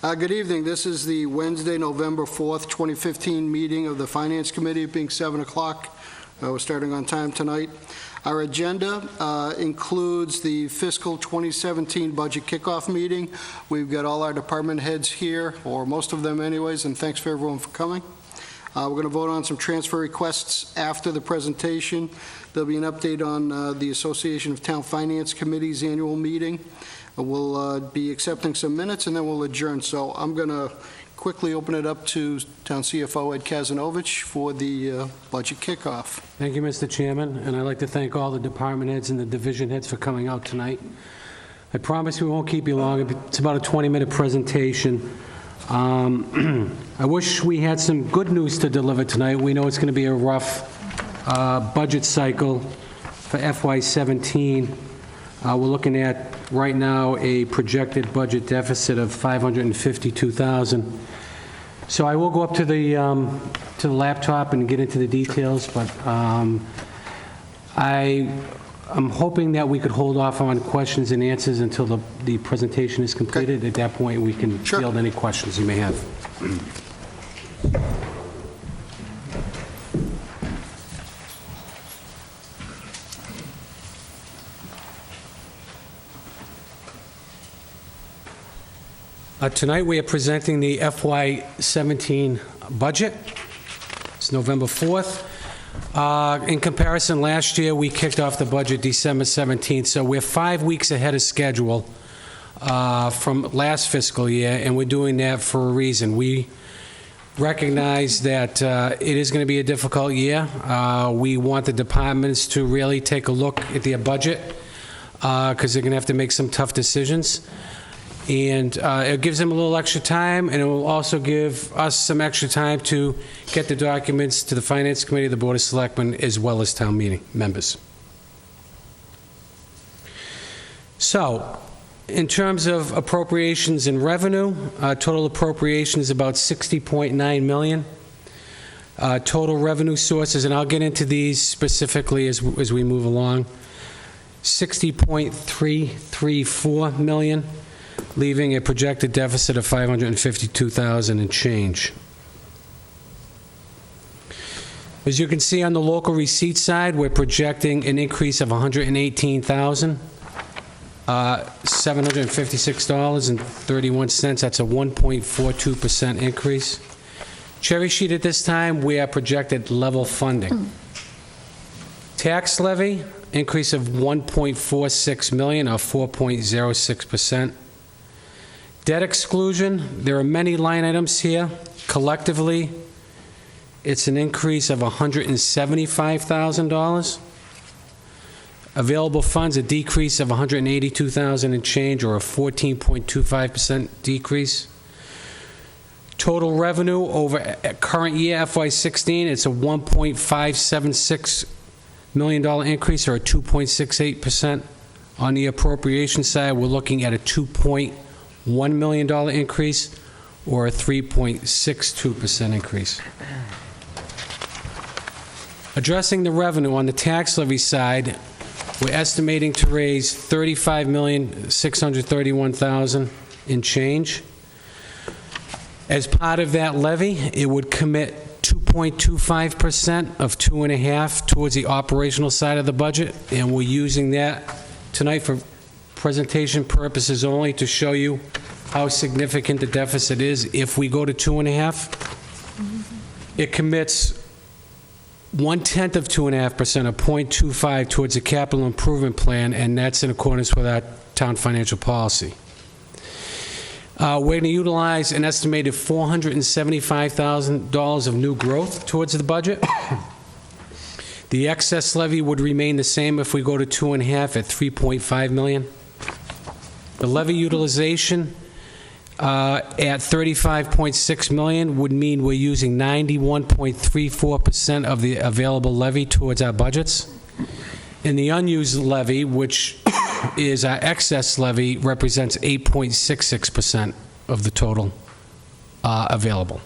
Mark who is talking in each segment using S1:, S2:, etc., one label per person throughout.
S1: Good evening. This is the Wednesday, November 4th, 2015 meeting of the Finance Committee, being 7 o'clock. We're starting on time tonight. Our agenda includes the fiscal 2017 budget kickoff meeting. We've got all our department heads here, or most of them anyways, and thanks for everyone for coming. We're going to vote on some transfer requests after the presentation. There'll be an update on the Association of Town Finance Committees annual meeting. We'll be accepting some minutes, and then we'll adjourn. So I'm going to quickly open it up to Town CFO Ed Kazanovich for the budget kickoff.
S2: Thank you, Mr. Chairman, and I'd like to thank all the department heads and the division heads for coming out tonight. I promise we won't keep you long. It's about a 20-minute presentation. I wish we had some good news to deliver tonight. We know it's going to be a rough budget cycle for FY17. We're looking at, right now, a projected budget deficit of $552,000. So I will go up to the laptop and get into the details, but I'm hoping that we could hold off on questions and answers until the presentation is completed. Okay. At that point, we can field any questions you may have. Tonight we are presenting the FY17 budget. It's November 4th. In comparison, last year we kicked off the budget December 17th, so we're 5 weeks ahead of schedule from last fiscal year, and we're doing that for a reason. We recognize that it is going to be a difficult year. We want the departments to really take a look at their budget because they're going to have to make some tough decisions. And it gives them a little extra time, and it will also give us some extra time to get the documents to the Finance Committee, the Board of Selectmen, as well as town meeting members. So, in terms of appropriations and revenue, total appropriation is about $60.9 million. Total revenue sources, and I'll get into these specifically as we move along, $60.334 million. Leaving a projected deficit of $552,000 and change. As you can see on the local receipt side, we're projecting an increase of $118,756.31. That's a 1.42% increase. Cherry sheet at this time, we are projected level funding. Tax levy, increase of $1.46 million or 4.06%. Debt exclusion, there are many line items here. Collectively, it's an increase of $175,000. Available funds, a decrease of $182,000 and change, or a 14.25% decrease. Total revenue over current year, FY16, it's a $1.576 million increase, or a 2.68%. On the appropriation side, we're looking at a $2.1 million increase, or a 3.62% increase. Addressing the revenue on the tax levy side, we're estimating to raise $35,631,000 in change. As part of that levy, it would commit 2.25% of 2.5% towards the operational side of the budget, and we're using that tonight for presentation purposes only to show you how significant the deficit is. If we go to 2.5%, it commits 1/10 of 2.5%, or 0.25, towards a capital improvement plan, and that's in accordance with our town financial policy. We're going to utilize an estimated $475,000 of new growth towards the budget. The excess levy would remain the same if we go to 2.5% at $3.5 million. The levy utilization at $35.6 million would mean we're using 91.34% of the available levy towards our budgets. And the unused levy, which is our excess levy, represents 8.66% of the total available.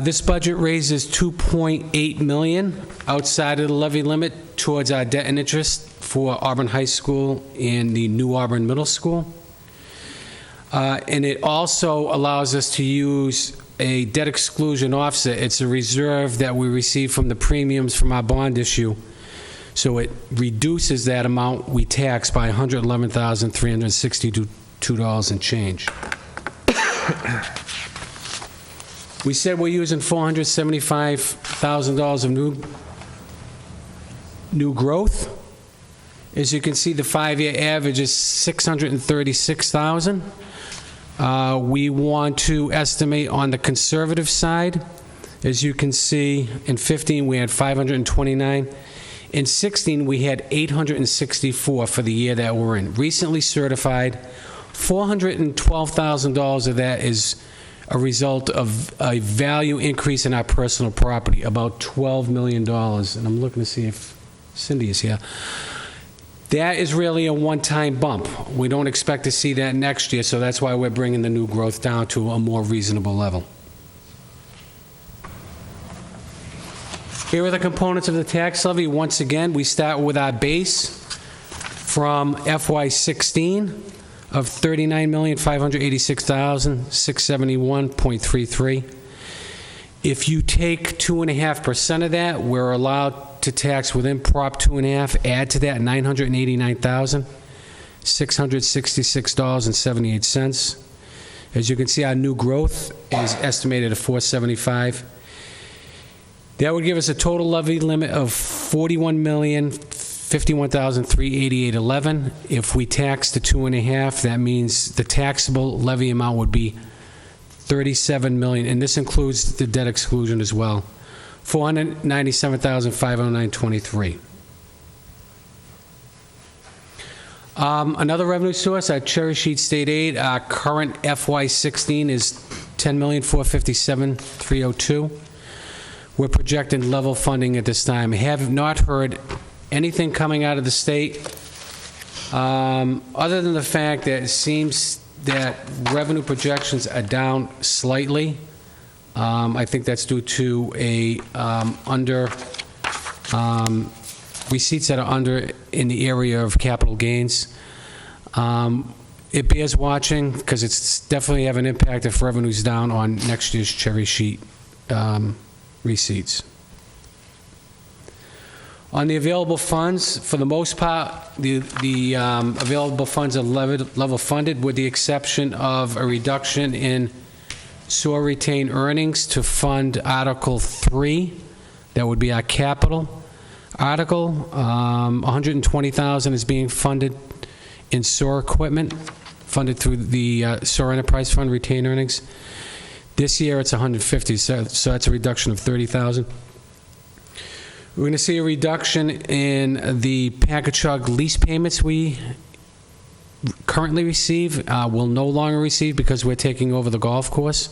S2: This budget raises $2.8 million outside of the levy limit towards our debt and interest for Auburn High School and the New Auburn Middle School. And it also allows us to use a debt exclusion offset. It's a reserve that we receive from the premiums from our bond issue. So it reduces that amount we tax by $111,362 and change. We said we're using $475,000 of new growth. As you can see, the 5-year average is $636,000. We want to estimate on the conservative side. As you can see, in 15 we had 529. In 16 we had 864 for the year that we're in. Recently certified, $412,000 of that is a result of a value increase in our personal property, about $12 million. And I'm looking to see if Cindy is here. That is really a one-time bump. We don't expect to see that next year, so that's why we're bringing the new growth down to a more reasonable level. Here are the components of the tax levy. Once again, we start with our base from FY16 of $39,586,671.33. If you take 2.5% of that, we're allowed to tax within Prop 2.5, add to that $989,666.78. As you can see, our new growth is estimated at $475. That would give us a total levy limit of $41,051,388.11. If we tax the 2.5, that means the taxable levy amount would be $37 million, and this includes the debt exclusion as well. $497,509.23. Another revenue source, our Cherry Sheet State Aid. Our current FY16 is $10,457,302. We're projecting level funding at this time. Have not heard anything coming out of the state, other than the fact that it seems that revenue projections are down slightly. I think that's due to a receipts that are under in the area of capital gains. It bears watching because it's definitely have an impact if revenue's down on next year's Cherry Sheet receipts. On the available funds, for the most part, the available funds are level funded, with the exception of a reduction in sewer retained earnings to fund Article 3. That would be our capital article. $120,000 is being funded in sewer equipment, funded through the Sewer Enterprise Fund retained earnings. This year it's $150,000, so that's a reduction of $30,000. We're going to see a reduction in the Packagug lease payments we currently receive. Will no longer receive because we're taking over the golf course.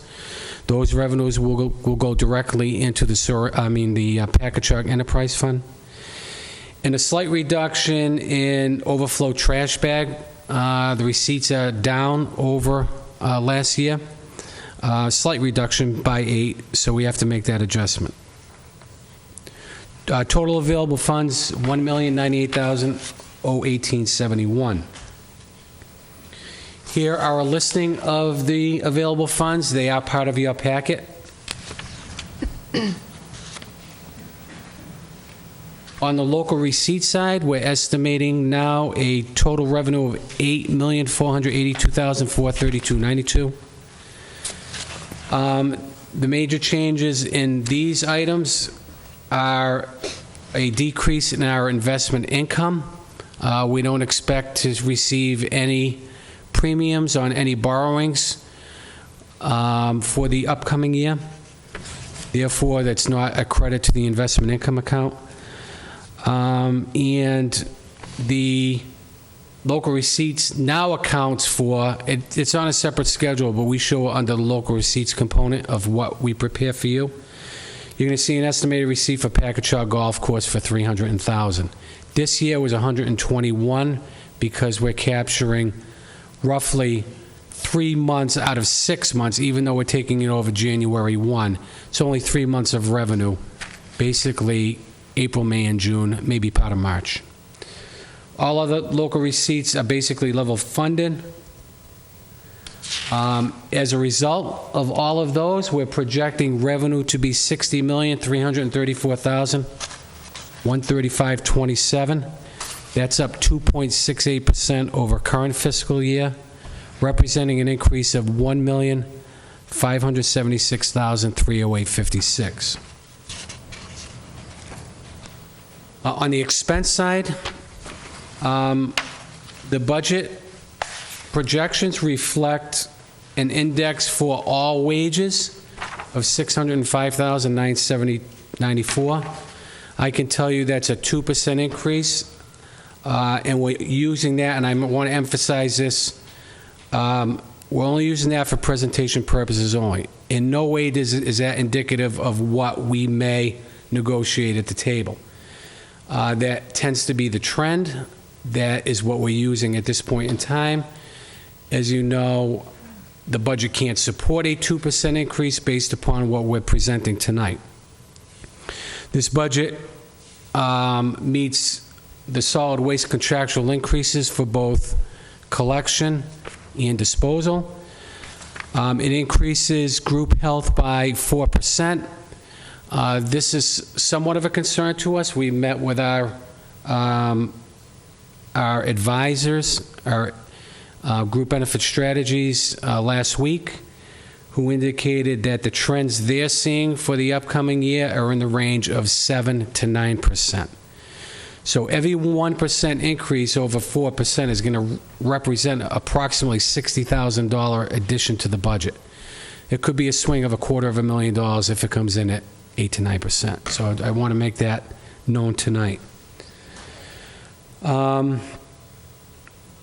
S2: Those revenues will go directly into the Packagug Enterprise Fund. And a slight reduction in overflow trash bag. The receipts are down over last year. Slight reduction by 8, so we have to make that adjustment. Total available funds, $1,098,018.71. Here are a listing of the available funds. They are part of your packet. On the local receipt side, we're estimating now a total revenue of $8,482,432.92. The major changes in these items are a decrease in our investment income. We don't expect to receive any premiums on any borrowings for the upcoming year. Therefore, that's not a credit to the investment income account. And the local receipts now accounts for, it's on a separate schedule, but we show it under the local receipts component of what we prepare for you. You're going to see an estimated receipt for Packagug Golf Course for $300,000. This year was $121 because we're capturing roughly 3 months out of 6 months, even though we're taking it over January 1. It's only 3 months of revenue, basically April, May, and June, maybe part of March. All other local receipts are basically level funded. As a result of all of those, we're projecting revenue to be $60,334,135.27. That's up 2.68% over current fiscal year, representing an increase of $1,576,308.56. On the expense side, the budget projections reflect an index for all wages of $605,994. I can tell you that's a 2% increase, and we're using that, and I want to emphasize this, we're only using that for presentation purposes only. In no way is that indicative of what we may negotiate at the table. That tends to be the trend. That is what we're using at this point in time. As you know, the budget can't support a 2% increase based upon what we're presenting tonight. This budget meets the solid waste contractual increases for both collection and disposal. It increases group health by 4%. This is somewhat of a concern to us. We met with our advisors, our group benefit strategies last week, who indicated that the trends they're seeing for the upcoming year are in the range of 7 to 9%. So every 1% increase over 4% is going to represent approximately $60,000 addition to the budget. It could be a swing of $250,000 if it comes in at 8 to 9%. So I want to make that known tonight.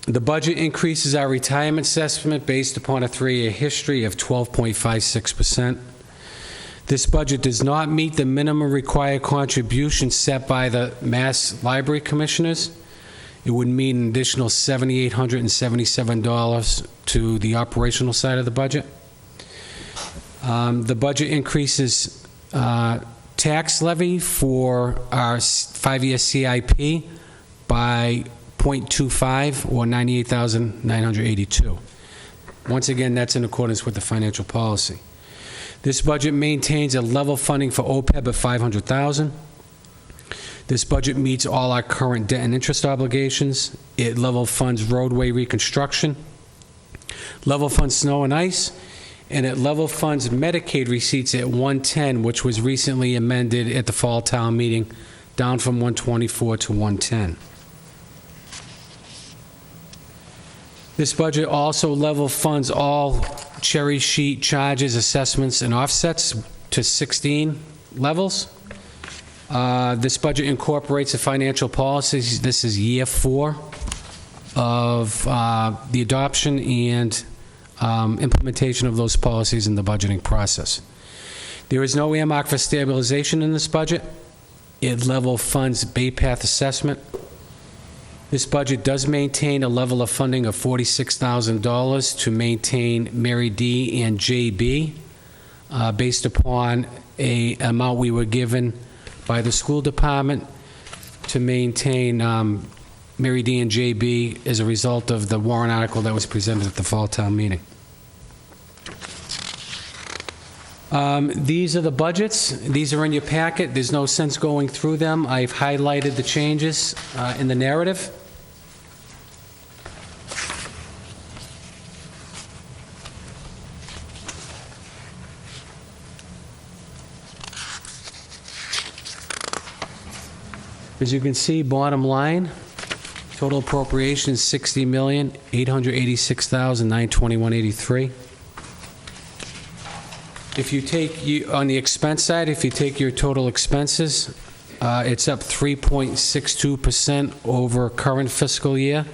S2: The budget increases our retirement assessment based upon a 3-year history of 12.56%. This budget does not meet the minimum required contribution set by the Mass Library Commissioners. It would mean an additional $7,877 to the operational side of the budget. The budget increases tax levy for our 5-year CIP by 0.25 or $98,982. Once again, that's in accordance with the financial policy. This budget maintains a level funding for OPEB of $500,000. This budget meets all our current debt and interest obligations. It level funds roadway reconstruction, level funds snow and ice, and it level funds Medicaid receipts at 110, which was recently amended at the fall town meeting, down from 124 to 110. This budget also level funds all cherry sheet charges, assessments, and offsets to 16 levels. This budget incorporates the financial policies. This is year 4 of the adoption and implementation of those policies in the budgeting process. There is no earmark for stabilization in this budget. It level funds Bay Path assessment. This budget does maintain a level of funding of $46,000 to maintain Mary D. and JB based upon an amount we were given by the school department to maintain Mary D. and JB as a result of the warrant article that was presented at the fall town meeting. These are the budgets. These are in your packet. There's no sense going through them. I've highlighted the changes in the narrative. As you can see, bottom line, total appropriations $60,886,921.83. If you take, on the expense side, if you take your total expenses, it's up 3.62% over current fiscal year.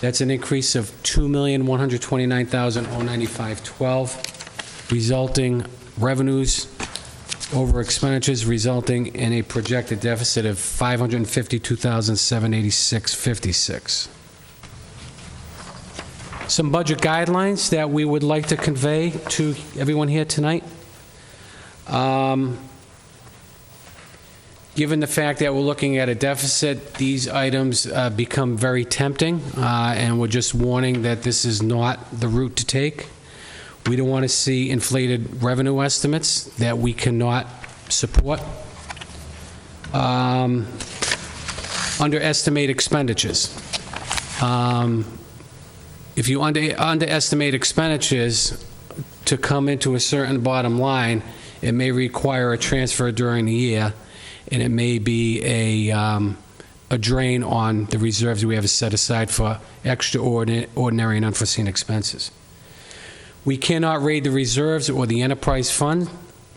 S2: That's an increase of $2,129,095.12, resulting revenues over expenditures, resulting in a projected deficit of $552,786.56. Some budget guidelines that we would like to convey to everyone here tonight. Given the fact that we're looking at a deficit, these items become very tempting, and we're just warning that this is not the route to take. We don't want to see inflated revenue estimates that we cannot support. Underestimate expenditures. If you underestimate expenditures to come into a certain bottom line, it may require a transfer during the year, and it may be a drain on the reserves we have set aside for extraordinary and unforeseen expenses. We cannot raid the reserves or the enterprise fund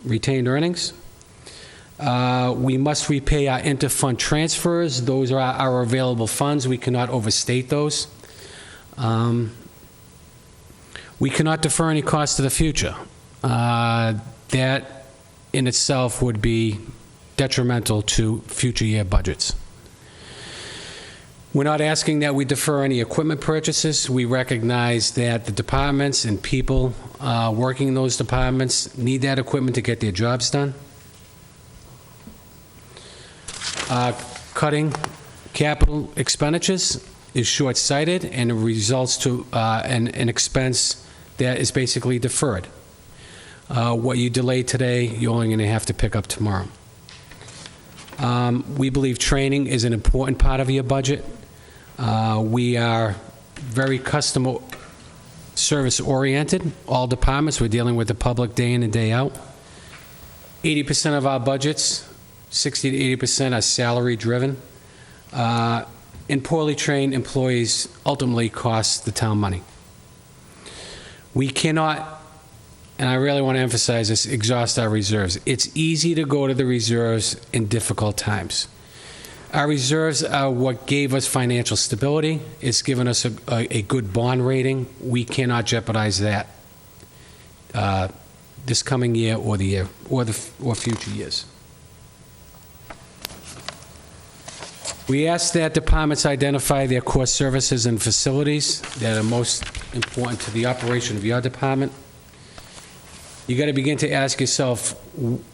S2: retained earnings. We must repay our interfund transfers. Those are our available funds. We cannot overstate those. We cannot defer any cost to the future. That in itself would be detrimental to future year budgets. We're not asking that we defer any equipment purchases. We recognize that the departments and people working in those departments need that equipment to get their jobs done. Cutting capital expenditures is short-sighted, and it results to an expense that is basically deferred. What you delay today, you're only going to have to pick up tomorrow. We believe training is an important part of your budget. We are very customer service oriented. All departments, we're dealing with the public day in and day out. 80% of our budgets, 60 to 80% are salary driven. And poorly trained employees ultimately cost the town money. We cannot, and I really want to emphasize this, exhaust our reserves. It's easy to go to the reserves in difficult times. Our reserves are what gave us financial stability. It's given us a good bond rating. We cannot jeopardize that this coming year or the year or future years. We ask that departments identify their core services and facilities that are most important to the operation of your department. You got to begin to ask yourself,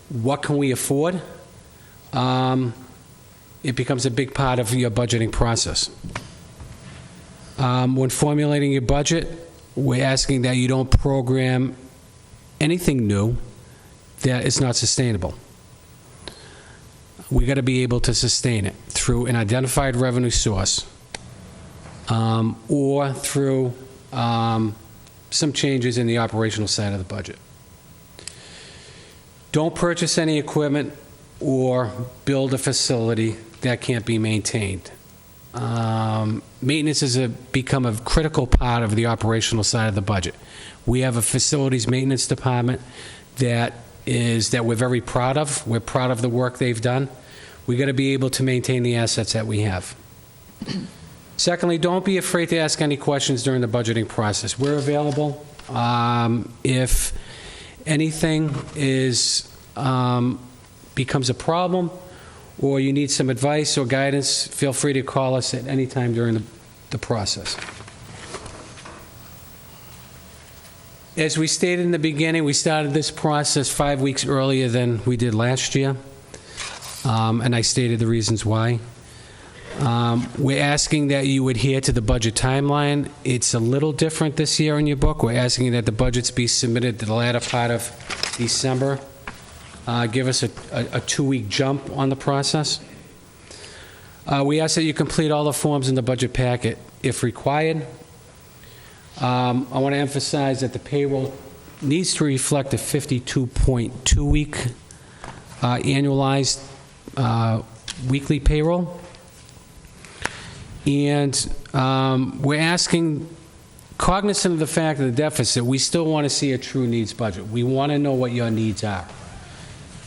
S2: what can we afford? It becomes a big part of your budgeting process. When formulating your budget, we're asking that you don't program anything new that is not sustainable. We got to be able to sustain it through an identified revenue source or through some changes in the operational side of the budget. Don't purchase any equipment or build a facility that can't be maintained. Maintenance has become a critical part of the operational side of the budget. We have a facilities maintenance department that we're very proud of. We're proud of the work they've done. We got to be able to maintain the assets that we have. Secondly, don't be afraid to ask any questions during the budgeting process. We're available. If anything becomes a problem or you need some advice or guidance, feel free to call us at any time during the process. As we stated in the beginning, we started this process 5 weeks earlier than we did last year. And I stated the reasons why. We're asking that you adhere to the budget timeline. It's a little different this year in your book. We're asking that the budgets be submitted to the latter part of December. Give us a 2-week jump on the process. We ask that you complete all the forms in the budget packet if required. I want to emphasize that the payroll needs to reflect a 52.2-week annualized weekly payroll. And we're asking, cognizant of the fact of the deficit, we still want to see a true needs budget. We want to know what your needs are.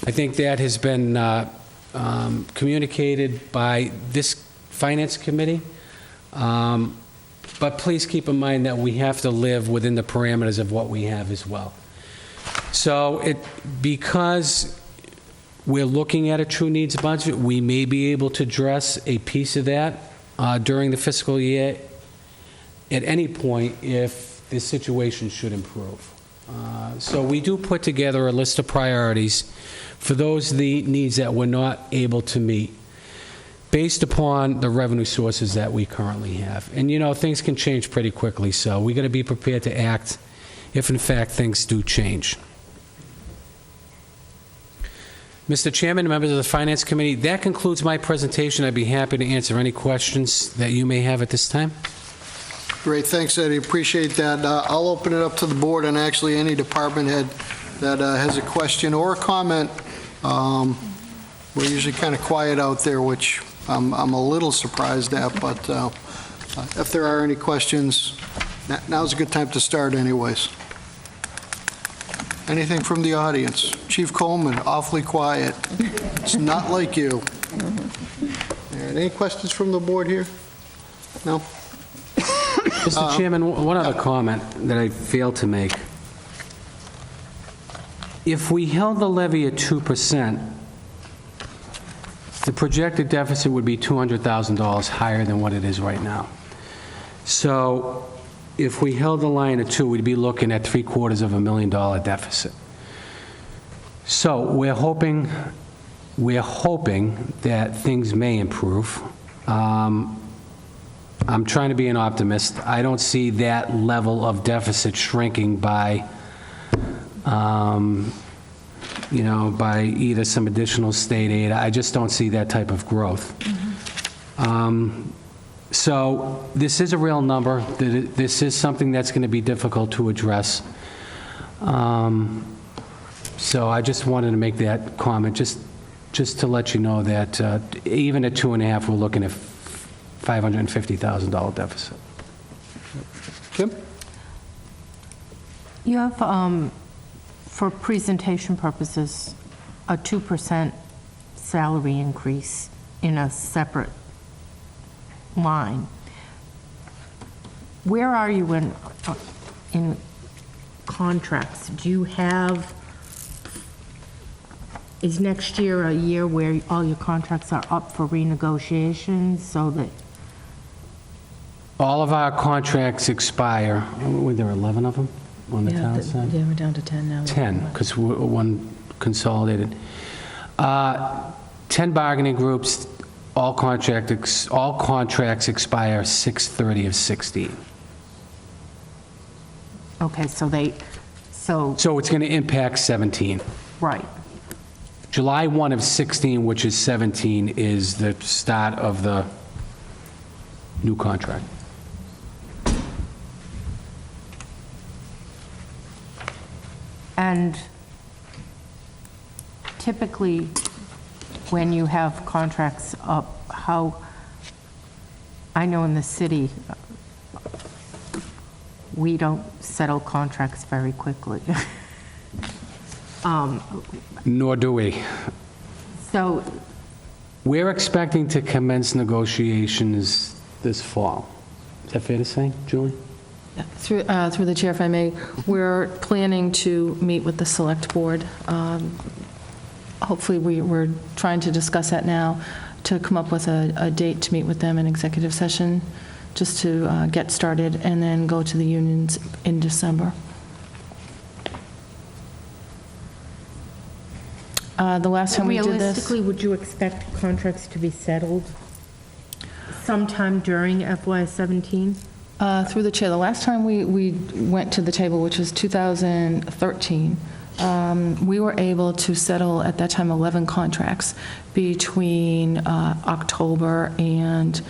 S2: I think that has been communicated by this Finance Committee. But please keep in mind that we have to live within the parameters of what we have as well. So because we're looking at a true needs budget, we may be able to address a piece of that during the fiscal year at any point if the situation should improve. So we do put together a list of priorities for those the needs that we're not able to meet, based upon the revenue sources that we currently have. And, things can change pretty quickly, so we got to be prepared to act if, in fact, things do change. Mr. Chairman, members of the Finance Committee, that concludes my presentation. I'd be happy to answer any questions that you may have at this time.
S1: Great, thanks, Eddie, appreciate that. I'll open it up to the board and actually any department head that has a question or a comment. We're usually kind of quiet out there, which I'm a little surprised at, but if there are any questions, now's a good time to start anyways. Anything from the audience? Chief Coleman, awfully quiet. It's not like you. All right, any questions from the board here? No?
S2: Mr. Chairman, one other comment that I failed to make. If we held the levy at 2%, the projected deficit would be $200,000 higher than what it is right now. So if we held the line at 2, we'd be looking at $750,000 deficit. So we're hoping that things may improve. I'm trying to be an optimist. I don't see that level of deficit shrinking by, by either some additional state aid. I just don't see that type of growth. So this is a real number. This is something that's going to be difficult to address. So I just wanted to make that comment, just to let you know that even at 2.5, we're looking at $550,000 deficit.
S1: Kim?
S3: You have, for presentation purposes, a 2% salary increase in a separate line. Where are you in contracts? Do you have, is next year a year where all your contracts are up for renegotiation so that?
S2: All of our contracts expire. Were there 11 of them on the town side?
S4: Yeah, we're down to 10 now.
S2: 10, because one consolidated. 10 bargaining groups, all contracts expire 6/30 of 16.
S3: Okay, so
S2: So it's going to impact 17.
S3: right.
S2: July 1 of 16, which is 17, is the start of the new contract.
S3: And typically, when you have contracts up, I know in the city, we don't settle contracts very quickly.
S2: Nor do we.
S3: So,
S2: We're expecting to commence negotiations this fall. Is that fair to say, Julie?
S4: Through the chair, if I may, we're planning to meet with the Select Board. Hopefully, we're trying to discuss that now, to come up with a date to meet with them in executive session, just to get started, and then go to the unions in December. The last time we did this...
S3: realistically, would you expect contracts to be settled sometime during FY17?
S4: Through the chair, the last time we went to the table, which was 2013, we were able to settle, at that time, 11 contracts between October and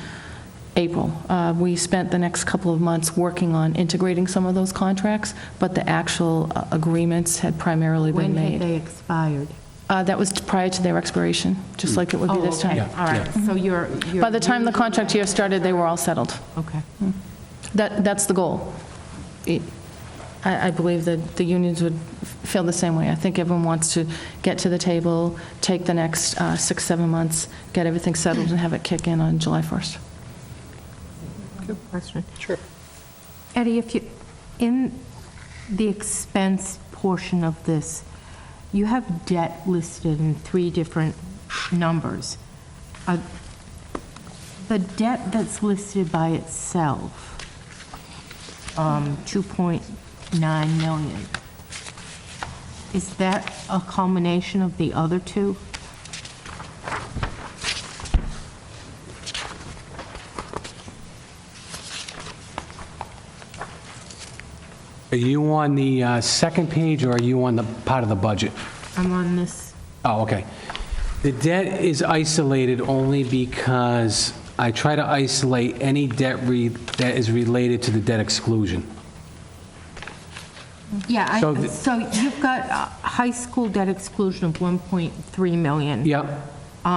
S4: April. We spent the next couple of months working on integrating some of those contracts, but the actual agreements had primarily been
S3: When had
S4: made.
S3: they expired?
S4: That was prior to their expiration, just like it would be this time.
S2: Yeah.
S3: All right, so you're...
S4: By the time the contract year started, they were all settled.
S3: Okay.
S4: That's the goal. I believe that the unions would feel the same way. I think everyone wants to get to the table, take the next 6-7 months, get everything settled, and have it kick in on July 1st.
S3: Good question.
S1: Sure.
S3: Eddie, if you, in the expense portion of this, you have debt listed in 3 different numbers. The debt that's listed by itself, 2.9 million, Is that a culmination of the other two?
S2: Are you on the second page, or are you on the part of the budget?
S3: I'm on this.
S2: Oh, okay. The debt is isolated only because I try to isolate any debt that is related to the debt exclusion.
S3: Yeah,
S2: So the-
S3: so you've got high school debt exclusion of 1.3 million.
S2: Yep,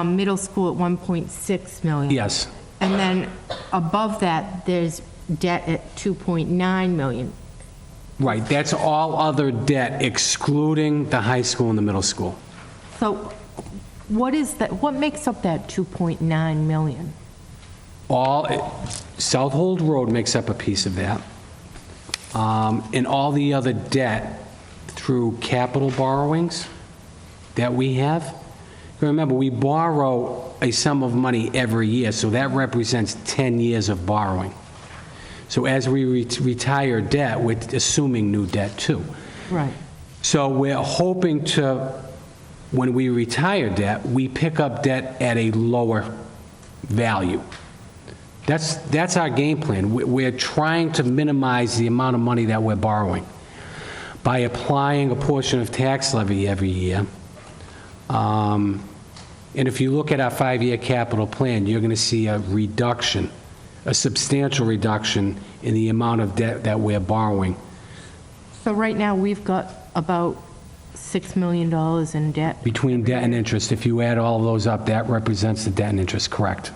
S3: Middle school at 1.6 million.
S2: yes.
S3: And then above that, there's debt at 2.9 million.
S2: Right, that's all other debt excluding the high school and the middle school.
S3: So what is that, what makes up that 2.9 million?
S2: South Hold Road makes up a piece of that. And all the other debt through capital borrowings that we have. Remember, we borrow a sum of money every year, so that represents 10 years of borrowing. So as we retire debt, we're assuming new debt too.
S3: Right.
S2: So we're hoping to, when we retire debt, we pick up debt at a lower value. That's our game plan. We're trying to minimize the amount of money that we're borrowing by applying a portion of tax levy every year. And if you look at our 5-year capital plan, you're going to see a reduction, a substantial reduction in the amount of debt that we're borrowing.
S3: So right now, we've got about $6 million in debt.
S2: Between debt and interest, if you add all of those up, that represents the debt and interest, correct?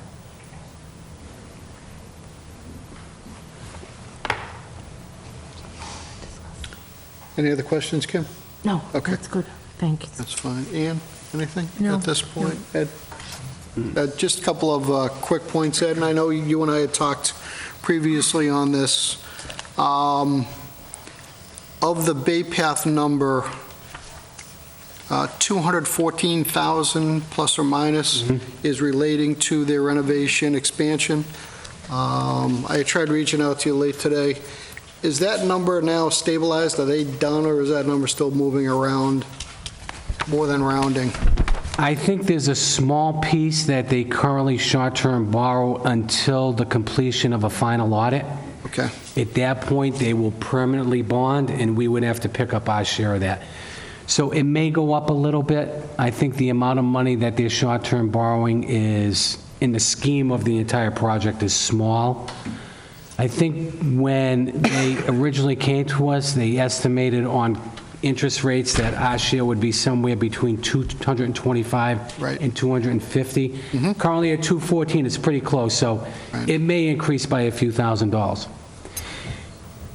S1: Any other questions, Kim?
S3: No,
S1: Okay.
S3: that's good. Thank you.
S1: That's fine. Ann, anything
S3: No,
S1: at this point? Ed? Just a couple of quick points, Ed, and I know you and I had talked previously on this. Of the Bay Path number, 214,000 plus or minus is relating to their renovation expansion. I tried reaching out to you late today. Is that number now stabilized? Are they done, or is that number still moving around more than rounding?
S2: I think there's a small piece that they currently short-term borrow until the completion of a final audit.
S1: Okay.
S2: At that point, they will permanently bond, and we would have to pick up our share of that. So it may go up a little bit. I think the amount of money that they're short-term borrowing is, in the scheme of the entire project, is small. I think when they originally came to us, they estimated on interest rates that our share would be somewhere between 225
S1: Right.
S2: and 250. Currently at 214, it's pretty close, so
S1: Right.
S2: it may increase by a few $1,000s.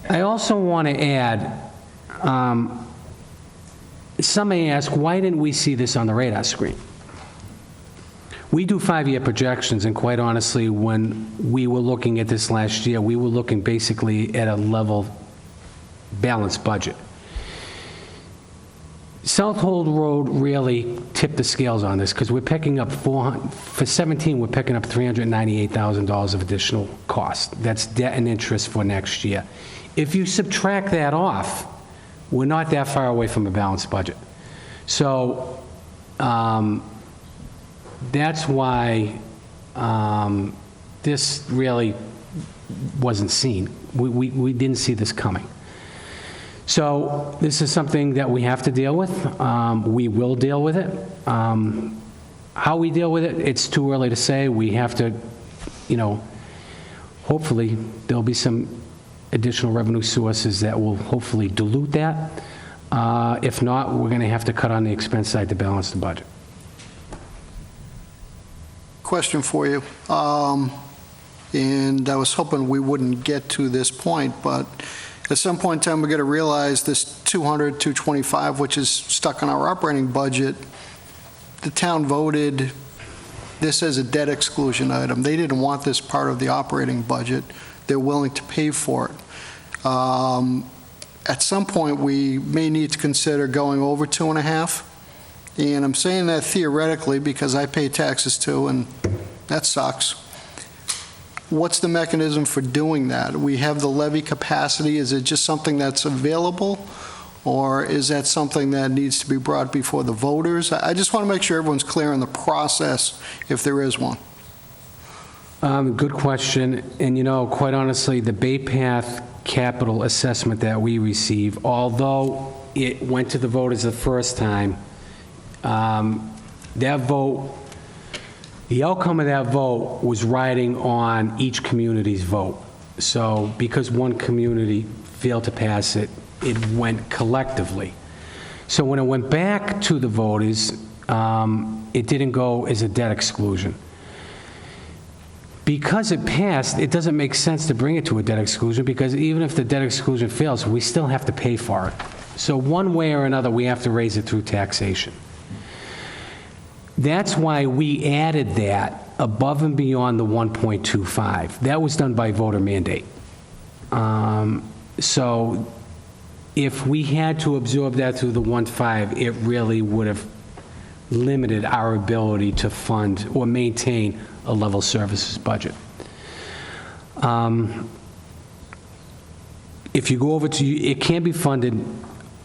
S2: I also want to add, some may ask, why didn't we see this on the radar screen? We do 5-year projections, and quite honestly, when we were looking at this last year, we were looking basically at a level, balanced budget. South Hold Road really tipped the scales on this, because we're picking up for 17, we're picking up $398,000 of additional cost. That's debt and interest for next year. If you subtract that off, we're not that far away from a balanced budget. So, that's why this really wasn't seen. We didn't see this coming. So this is something that we have to deal with. We will deal with it. How we deal with it, it's too early to say. We have to, hopefully, there'll be some additional revenue sources that will hopefully dilute that. If not, we're going to have to cut on the expense side to balance the budget.
S1: Question for you. And I was hoping we wouldn't get to this point, but at some point in time, we're going to realize this 200, 225, which is stuck in our operating budget, the town voted this as a debt exclusion item. They didn't want this part of the operating budget. They're willing to pay for it. At some point, we may need to consider going over 2.5. And I'm saying that theoretically because I pay taxes too, and that sucks. What's the mechanism for doing that? We have the levy capacity. Is it just something that's available? Or is that something that needs to be brought before the voters? I just want to make sure everyone's clear on the process, if there is one.
S2: Good question. And, quite honestly, the Bay Path capital assessment that we received, although it went to the voters the first time, that vote, the outcome of that vote was riding on each community's vote. So because one community failed to pass it, it went collectively. So when it went back to the voters, it didn't go as a debt exclusion. Because it passed, it doesn't make sense to bring it to a debt exclusion, because even if the debt exclusion fails, we still have to pay for it. So one way or another, we have to raise it through taxation. That's why we added that above and beyond the 1.25. That was done by voter mandate. So if we had to absorb that through the 1.5, it really would have limited our ability to fund or maintain a level services budget. If you go over to, it can be funded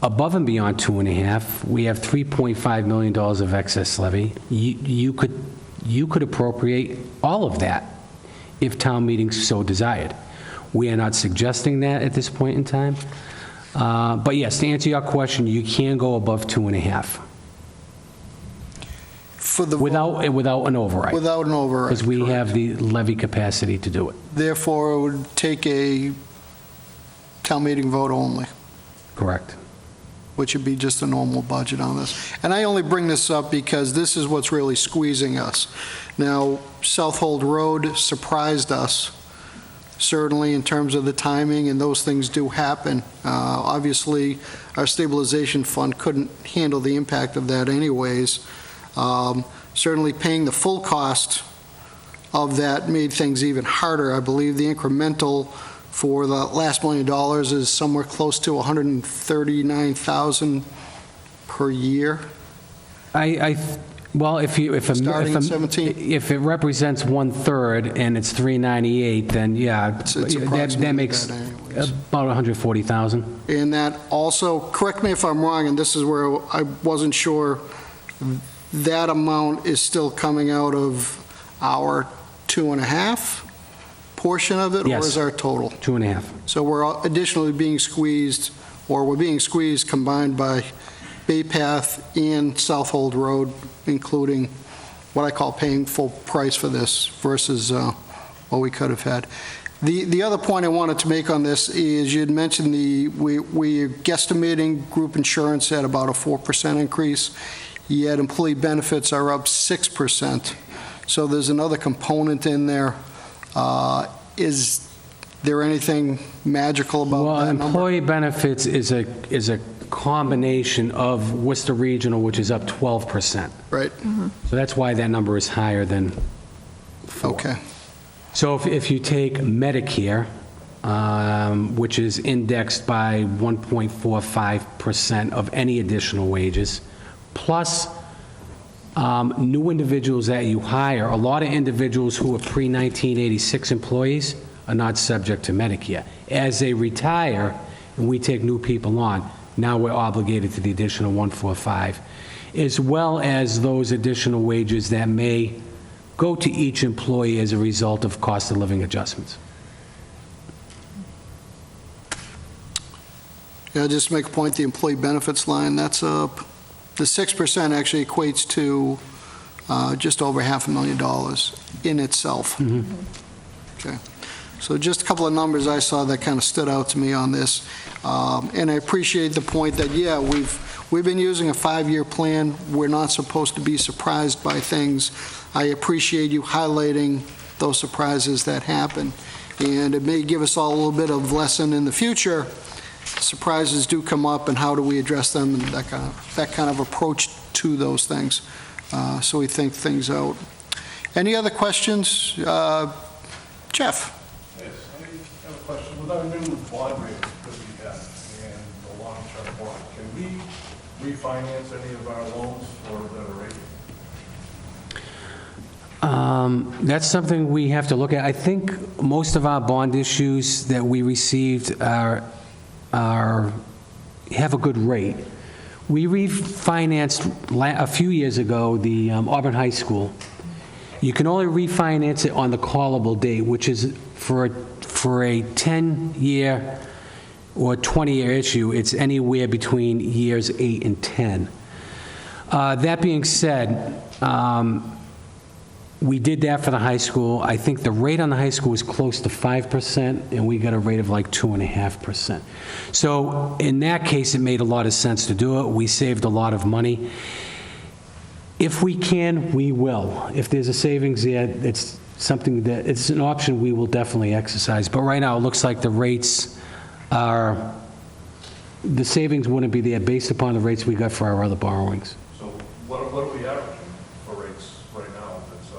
S2: above and beyond 2.5. We have $3.5 million of excess levy. You could appropriate all of that if town meetings so desired. We are not suggesting that at this point in time. But yes, to answer your question, you can go above 2.5.
S1: For the
S2: Without an override.
S1: Without an override.
S2: Because we
S1: correct.
S2: have the levy capacity to do it.
S1: Therefore, it would take a town meeting vote only,
S2: Correct.
S1: which would be just a normal budget on this. And I only bring this up because this is what's really squeezing us. Now, Southold Road surprised us, certainly in terms of the timing, and those things do happen. Obviously, our stabilization fund couldn't handle the impact of that anyways. Certainly paying the full cost of that made things even harder. I believe the incremental for the last $1 million is somewhere close to $139,000 per year.
S2: Well,
S1: Starting in 17?
S2: if it represents 1/3 and it's 398, then yeah,
S1: It's
S2: that
S1: approximately
S2: makes
S1: that anyways.
S2: about 140,000.
S1: And that also, correct me if I'm wrong, and this is where I wasn't sure, that amount is still coming out of our 2.5 portion of it?
S2: Yes.
S1: Or is our total?
S2: 2.5.
S1: So we're additionally being squeezed, or we're being squeezed combined by Bay Path and Southold Road, including what I call paying full price for this versus what we could have had. The other point I wanted to make on this is you had mentioned we're guesstimating group insurance at about a 4% increase, yet employee benefits are up 6%. So there's another component in there. Is there anything magical about
S2: Well,
S1: that number?
S2: employee benefits is a combination of Worcester Regional, which is up 12%.
S1: Right,
S2: So that's why that number is higher than 4.
S1: okay.
S2: So if you take Medicare, which is indexed by 1.45% of any additional wages, plus new individuals that you hire, a lot of individuals who are pre-1986 employees are not subject to Medicare. As they retire and we take new people on, now we're obligated to the additional 145, as well as those additional wages that may go to each employee as a result of cost of living adjustments.
S1: Yeah, just to make a point, the employee benefits line, that's up, the 6% actually equates to just over $500,000 in itself. Okay. So just a couple of numbers I saw that kind of stood out to me on this. And I appreciate the point that, yeah, we've been using a 5-year plan. We're not supposed to be surprised by things. I appreciate you highlighting those surprises that happen. And it may give us all a little bit of lesson in the future. Surprises do come up, and how do we address them, and that kind of approach to those things. So we think things out. Any other questions? Jeff?
S5: Yes, I have a question. With our new bond rate that we have and the long-term bond, can we refinance any of our loans for a better rate?
S2: That's something we have to look at. I think most of our bond issues that we received are have a good rate. We refinanced a few years ago the Auburn High School. You can only refinance it on the callable date, which is for a 10-year or 20-year issue, it's anywhere between years 8 and 10. That being said, we did that for the high school. I think the rate on the high school was close to 5%, and we got a rate of like 2.5%. So in that case, it made a lot of sense to do it. We saved a lot of money. If we can, we will. If there's a savings there, it's something that, it's an option we will definitely exercise. But right now, it looks like the rates are, the savings wouldn't be there based upon the rates we got for our other borrowings.
S5: So what are we averaging for rates right now that's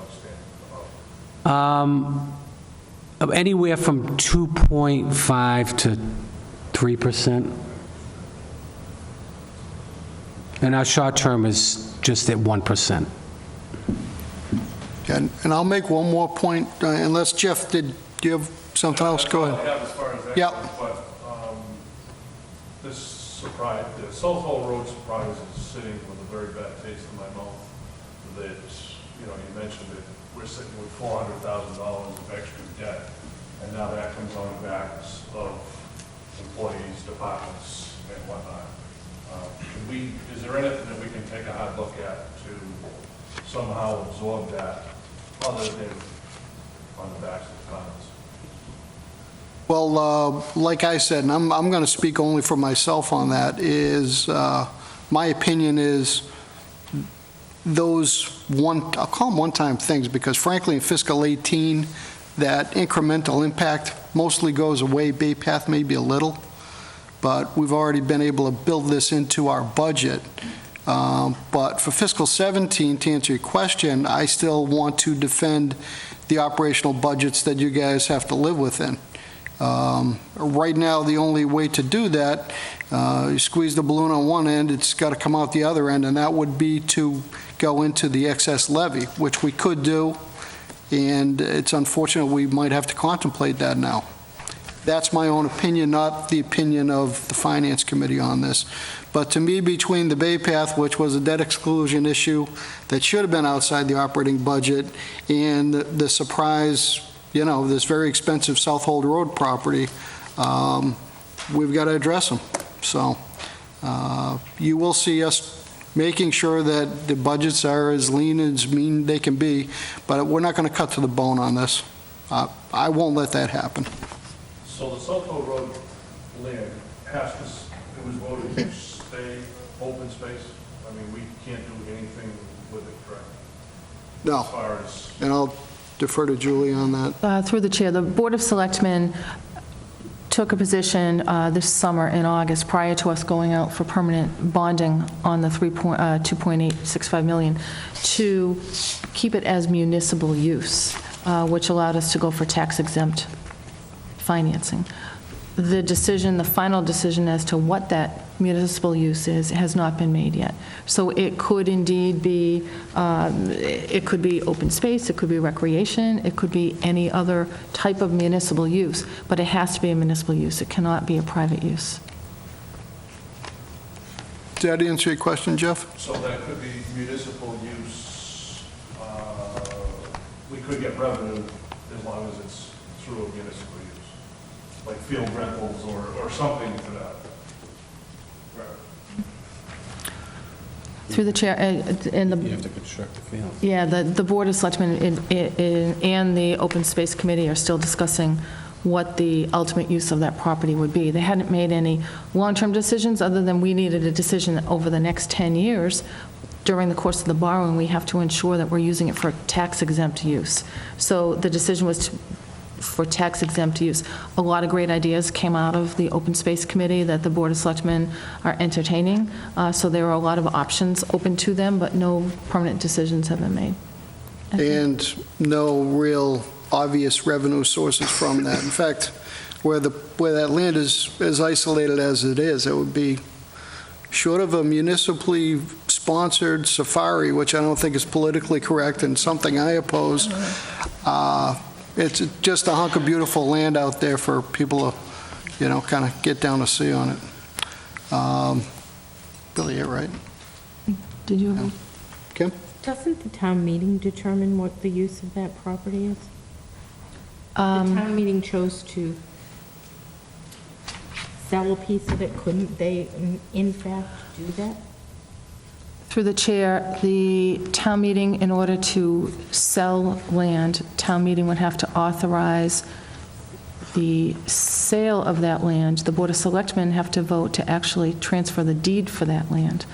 S5: outstanding?
S2: Anywhere from 2.5 to 3%. And our short term is just at 1%.
S1: And I'll make one more point, unless Jeff, do you have something else? Go ahead.
S5: That's all I have as far as that
S1: Yep.
S5: goes, but this surprise, the South Hall Road surprise is sitting with a very bad taste in my mouth. That, you know, you mentioned that we're sitting with $400,000 of extra debt, and now that comes on the backs of employees, departments, and whatnot. Is there anything that we can take a hard look at to somehow absorb that, other than on the backs of the departments?
S1: Well, like I said, and I'm going to speak only for myself on that, is, my opinion is those I'll call them one-time things, because frankly, in fiscal 18, that incremental impact mostly goes away. Bay Path maybe a little, but we've already been able to build this into our budget. But for fiscal 17, to answer your question, I still want to defend the operational budgets that you guys have to live within. Right now, the only way to do that, you squeeze the balloon on one end, it's got to come out the other end, and that would be to go into the excess levy, which we could do, and it's unfortunate we might have to contemplate that now. That's my own opinion, not the opinion of the Finance Committee on this. But to me, between the Bay Path, which was a debt exclusion issue that should have been outside the operating budget, and the surprise, you know, this very expensive South Hold Road property, we've got to address them. So you will see us making sure that the budgets are as lean as mean they can be, but we're not going to cut to the bone on this. I won't let that happen.
S5: So the South Hall Road land has to, it was voted to stay open space? I mean, we can't do anything with it, correct?
S1: No,
S5: As far as,
S1: and I'll defer to Julie on that.
S4: Through the chair, the Board of Selectmen took a position this summer in August, prior to us going out for permanent bonding on the 2.865 million, to keep it as municipal use, which allowed us to go for tax-exempt financing. The decision, the final decision as to what that municipal use is, has not been made yet. So it could indeed be, it could be open space, it could be recreation, it could be any other type of municipal use, but it has to be a municipal use. It cannot be a private use.
S1: Did that answer your question, Jeff?
S5: so that could be municipal use, we could get revenue as long as it's through a municipal use, like field rentals or something to that. Right.
S4: Through the chair, and the...
S2: You have to construct the field.
S4: Yeah, the Board of Selectmen and the Open Space Committee are still discussing what the ultimate use of that property would be. They hadn't made any long-term decisions, other than we needed a decision that over the next 10 years, during the course of the borrowing, we have to ensure that we're using it for tax-exempt use. So the decision was for tax-exempt use. A lot of great ideas came out of the Open Space Committee that the Board of Selectmen are entertaining. So there are a lot of options open to them, but no permanent decisions have been made.
S1: And no real obvious revenue sources from that. In fact, where that land is as isolated as it is, it would be, short of a municipally sponsored safari, which I don't think is politically correct and something I oppose, it's just a hunk of beautiful land out there for people to, you know, kind of get down to see on it. Billy, you're right.
S4: Did you have
S1: Kim?
S3: Doesn't the town meeting determine what the use of that property is? The
S4: a...
S3: town meeting chose to sell a piece of it, couldn't they in fact do that?
S4: Through the chair, the town meeting, in order to sell land, town meeting would have to authorize the sale of that land. The Board of Selectmen have to vote to actually transfer the deed for that land.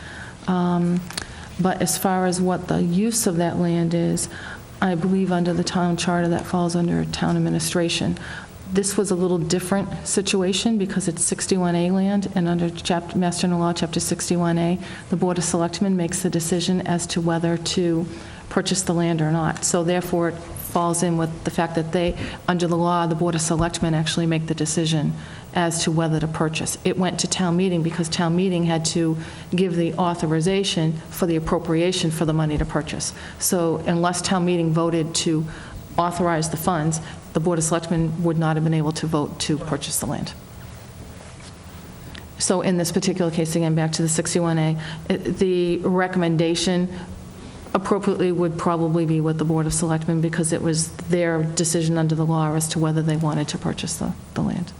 S4: But as far as what the use of that land is, I believe under the town charter, that falls under town administration. This was a little different situation because it's 61A land, and under Mass General Law, Chapter 61A, the Board of Selectmen makes the decision as to whether to purchase the land or not. So therefore, it falls in with the fact that they, under the law, the Board of Selectmen actually make the decision as to whether to purchase. It went to town meeting because town meeting had to give the authorization for the appropriation for the money to purchase. So unless town meeting voted to authorize the funds, the Board of Selectmen would not have been able to vote to purchase the land. So in this particular case, again, back to the 61A, the recommendation appropriately would probably be with the Board of Selectmen because it was their decision under the law as to whether they wanted to purchase the land.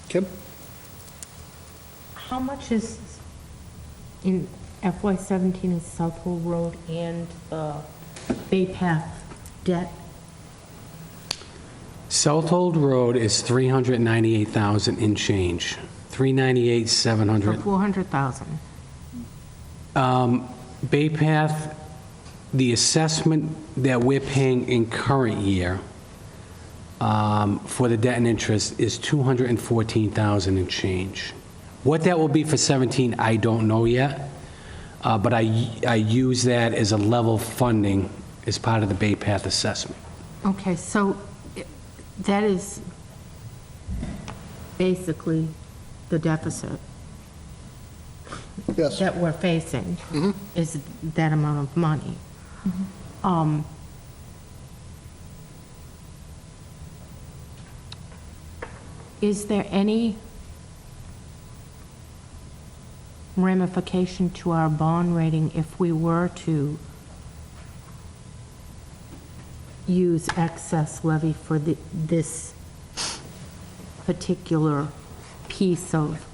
S1: Kim?
S3: How much is in FY17 is South Hole Road and Bay Path debt?
S2: Southold Road is 398,000 in change, 398,700.
S3: For 400,000.
S2: Bay Path, the assessment that we're paying in current year for the debt and interest is 214,000 and change. What that will be for 17, I don't know yet, but I use that as a level funding as part of the Bay Path assessment.
S3: Okay, so that is basically the deficit
S1: Yes.
S3: that we're facing, is that amount of money. Is there any ramification to our bond rating if we were to use excess levy for this particular piece of,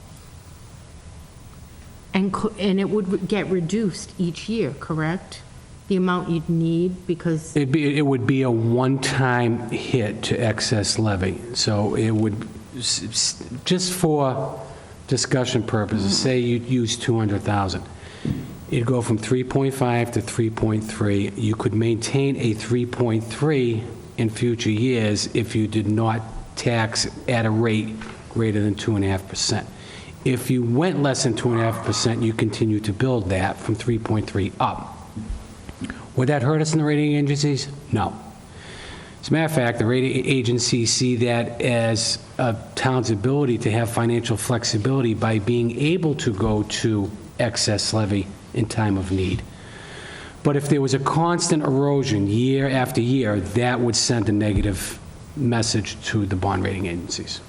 S3: and it would get reduced each year, correct? The amount you'd need, because,
S2: It would be a one-time hit to excess levy. So it would, just for discussion purposes, say you'd use 200,000. It'd go from 3.5 to 3.3. You could maintain a 3.3 in future years if you did not tax at a rate greater than 2.5%. If you went less than 2.5%, you continue to build that from 3.3 up. Would that hurt us in the rating agencies? No. As a matter of fact, the rating agencies see that as a town's ability to have financial flexibility by being able to go to excess levy in time of need. But if there was a constant erosion year after year, that would send a negative message to the bond rating agencies.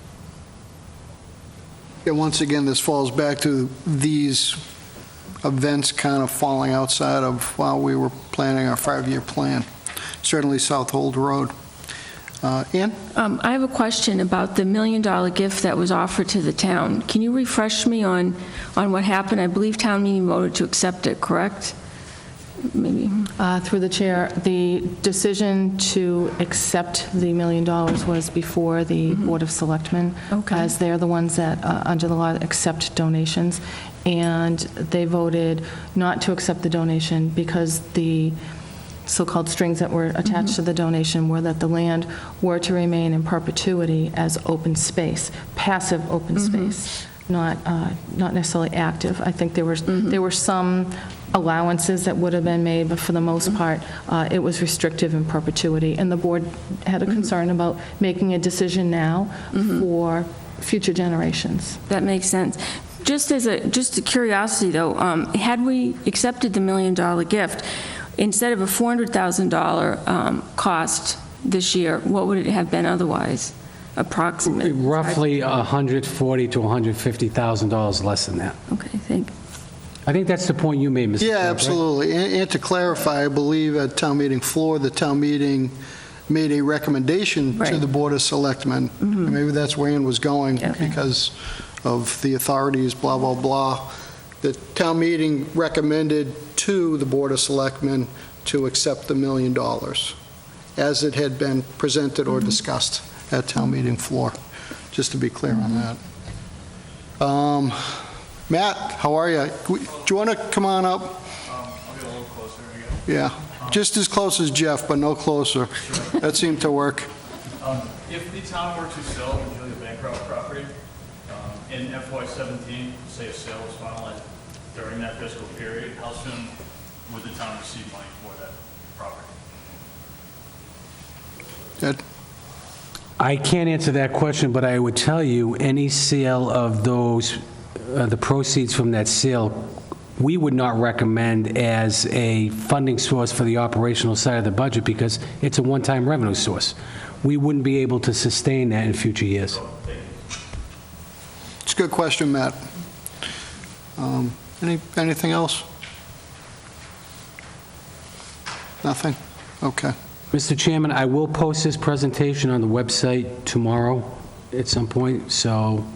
S1: And once again, this falls back to these events kind of falling outside of while we were planning our 5-year plan. Certainly Southold Road. Ann?
S6: I have a question about the $1 million gift that was offered to the town. Can you refresh me on what happened? I believe town meeting voted to accept it, correct? Maybe.
S4: Through the chair, the decision to accept the $1 million was before the Board of Selectmen,
S6: Okay.
S4: as they're the ones that, under the law, accept donations. And they voted not to accept the donation because the so-called strings that were attached to the donation were that the land were to remain in perpetuity as open space, passive open space, not necessarily active. I think there were some allowances that would have been made, but for the most part, it was restrictive in perpetuity. And the board had a concern about making a decision now for future generations.
S6: That makes sense. Just a curiosity, though, had we accepted the $1 million gift, instead of a $400,000 cost this year, what would it have been otherwise? approximate?
S2: Roughly $140,000 to $150,000 less than that.
S6: Okay, thank you.
S2: I think that's the point you made, Mr. Chairman,
S1: Yeah,
S2: right?
S1: absolutely. And to clarify, I believe at town meeting floor, the town meeting made a recommendation to
S6: Right.
S1: the Board of Selectmen. And maybe that's where Ann was going
S6: Okay.
S1: because of the authorities, blah, blah, blah. The town meeting recommended to the Board of Selectmen to accept the $1 million as it had been presented or discussed at town meeting floor, just to be clear on that. Matt, how are you? Do you want to come on up?
S5: I'll get a little closer again.
S1: Yeah, just as close as Jeff, but no closer. That seemed to work.
S5: If the town were to sell Julia Bancroft property in FY17, say a sale was finalized during that fiscal period, how soon would the town receive money for that property?
S1: Ed?
S2: I can't answer that question, but I would tell you, any sale of those, the proceeds from that sale, we would not recommend as a funding source for the operational side of the budget because it's a one-time revenue source. We wouldn't be able to sustain that in future years.
S1: It's a good question, Matt. Anything else? Nothing? Okay.
S2: Mr. Chairman, I will post this presentation on the website tomorrow at some point, so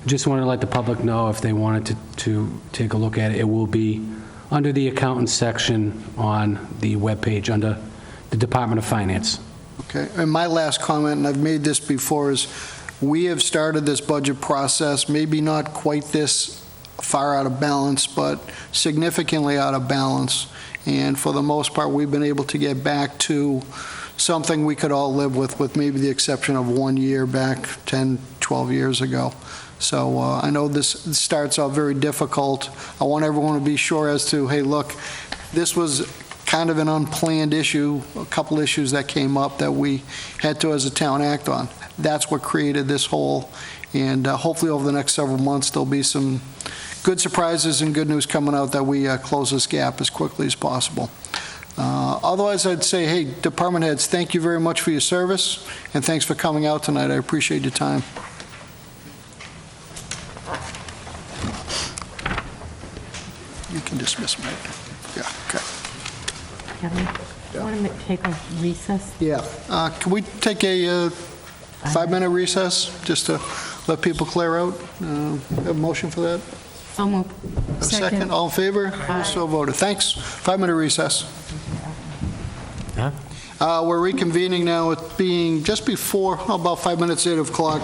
S2: just wanted to let the public know if they wanted to take a look at it. It will be under the accountant section on the webpage, under the Department of Finance.
S1: Okay, and my last comment, and I've made this before, is we have started this budget process, maybe not quite this far out of balance, but significantly out of balance. And for the most part, we've been able to get back to something we could all live with maybe the exception of 1 year back 10, 12 years ago. So I know this starts out very difficult. I want everyone to be sure as to, hey, look, this was kind of an unplanned issue, a couple issues that came up that we had to, as a town, act on. That's what created this hole, and hopefully over the next several months, there'll be some good surprises and good news coming out that we close this gap as quickly as possible. Otherwise, I'd say, hey, department heads, thank you very much for your service, and thanks for coming out tonight. I appreciate your time. You can dismiss me. Yeah, okay.
S3: Kevin, you want to take a recess?
S1: Yeah. Can we take a 5-minute recess, just to let people clear out? Have a motion for that?
S3: So moved.
S1: Have a second? All in favor? So voted. Thanks. 5-minute recess. We're reconvening now, it being just before, about 5 minutes, 8 o'clock.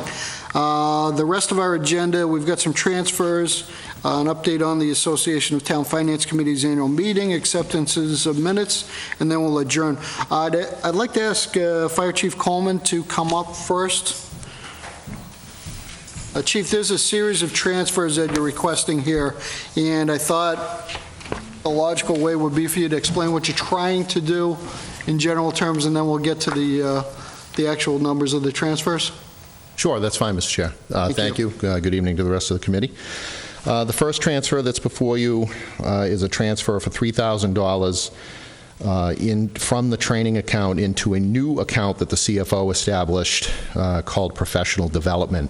S1: The rest of our agenda, we've got some transfers, an update on the Association of Town Finance Committee's annual meeting, acceptances of minutes, and then we'll adjourn. I'd like to ask Fire Chief Coleman to come up first. Chief, there's a series of transfers that you're requesting here, and I thought a logical way would be for you to explain what you're trying to do in general terms, and then we'll get to the actual numbers of the transfers.
S7: Sure, that's fine, Mr. Chair. Thank you. Good evening to the rest of the committee. The first transfer that's before you is a transfer for $3,000 from the training account into a new account that the CFO established called Professional Development.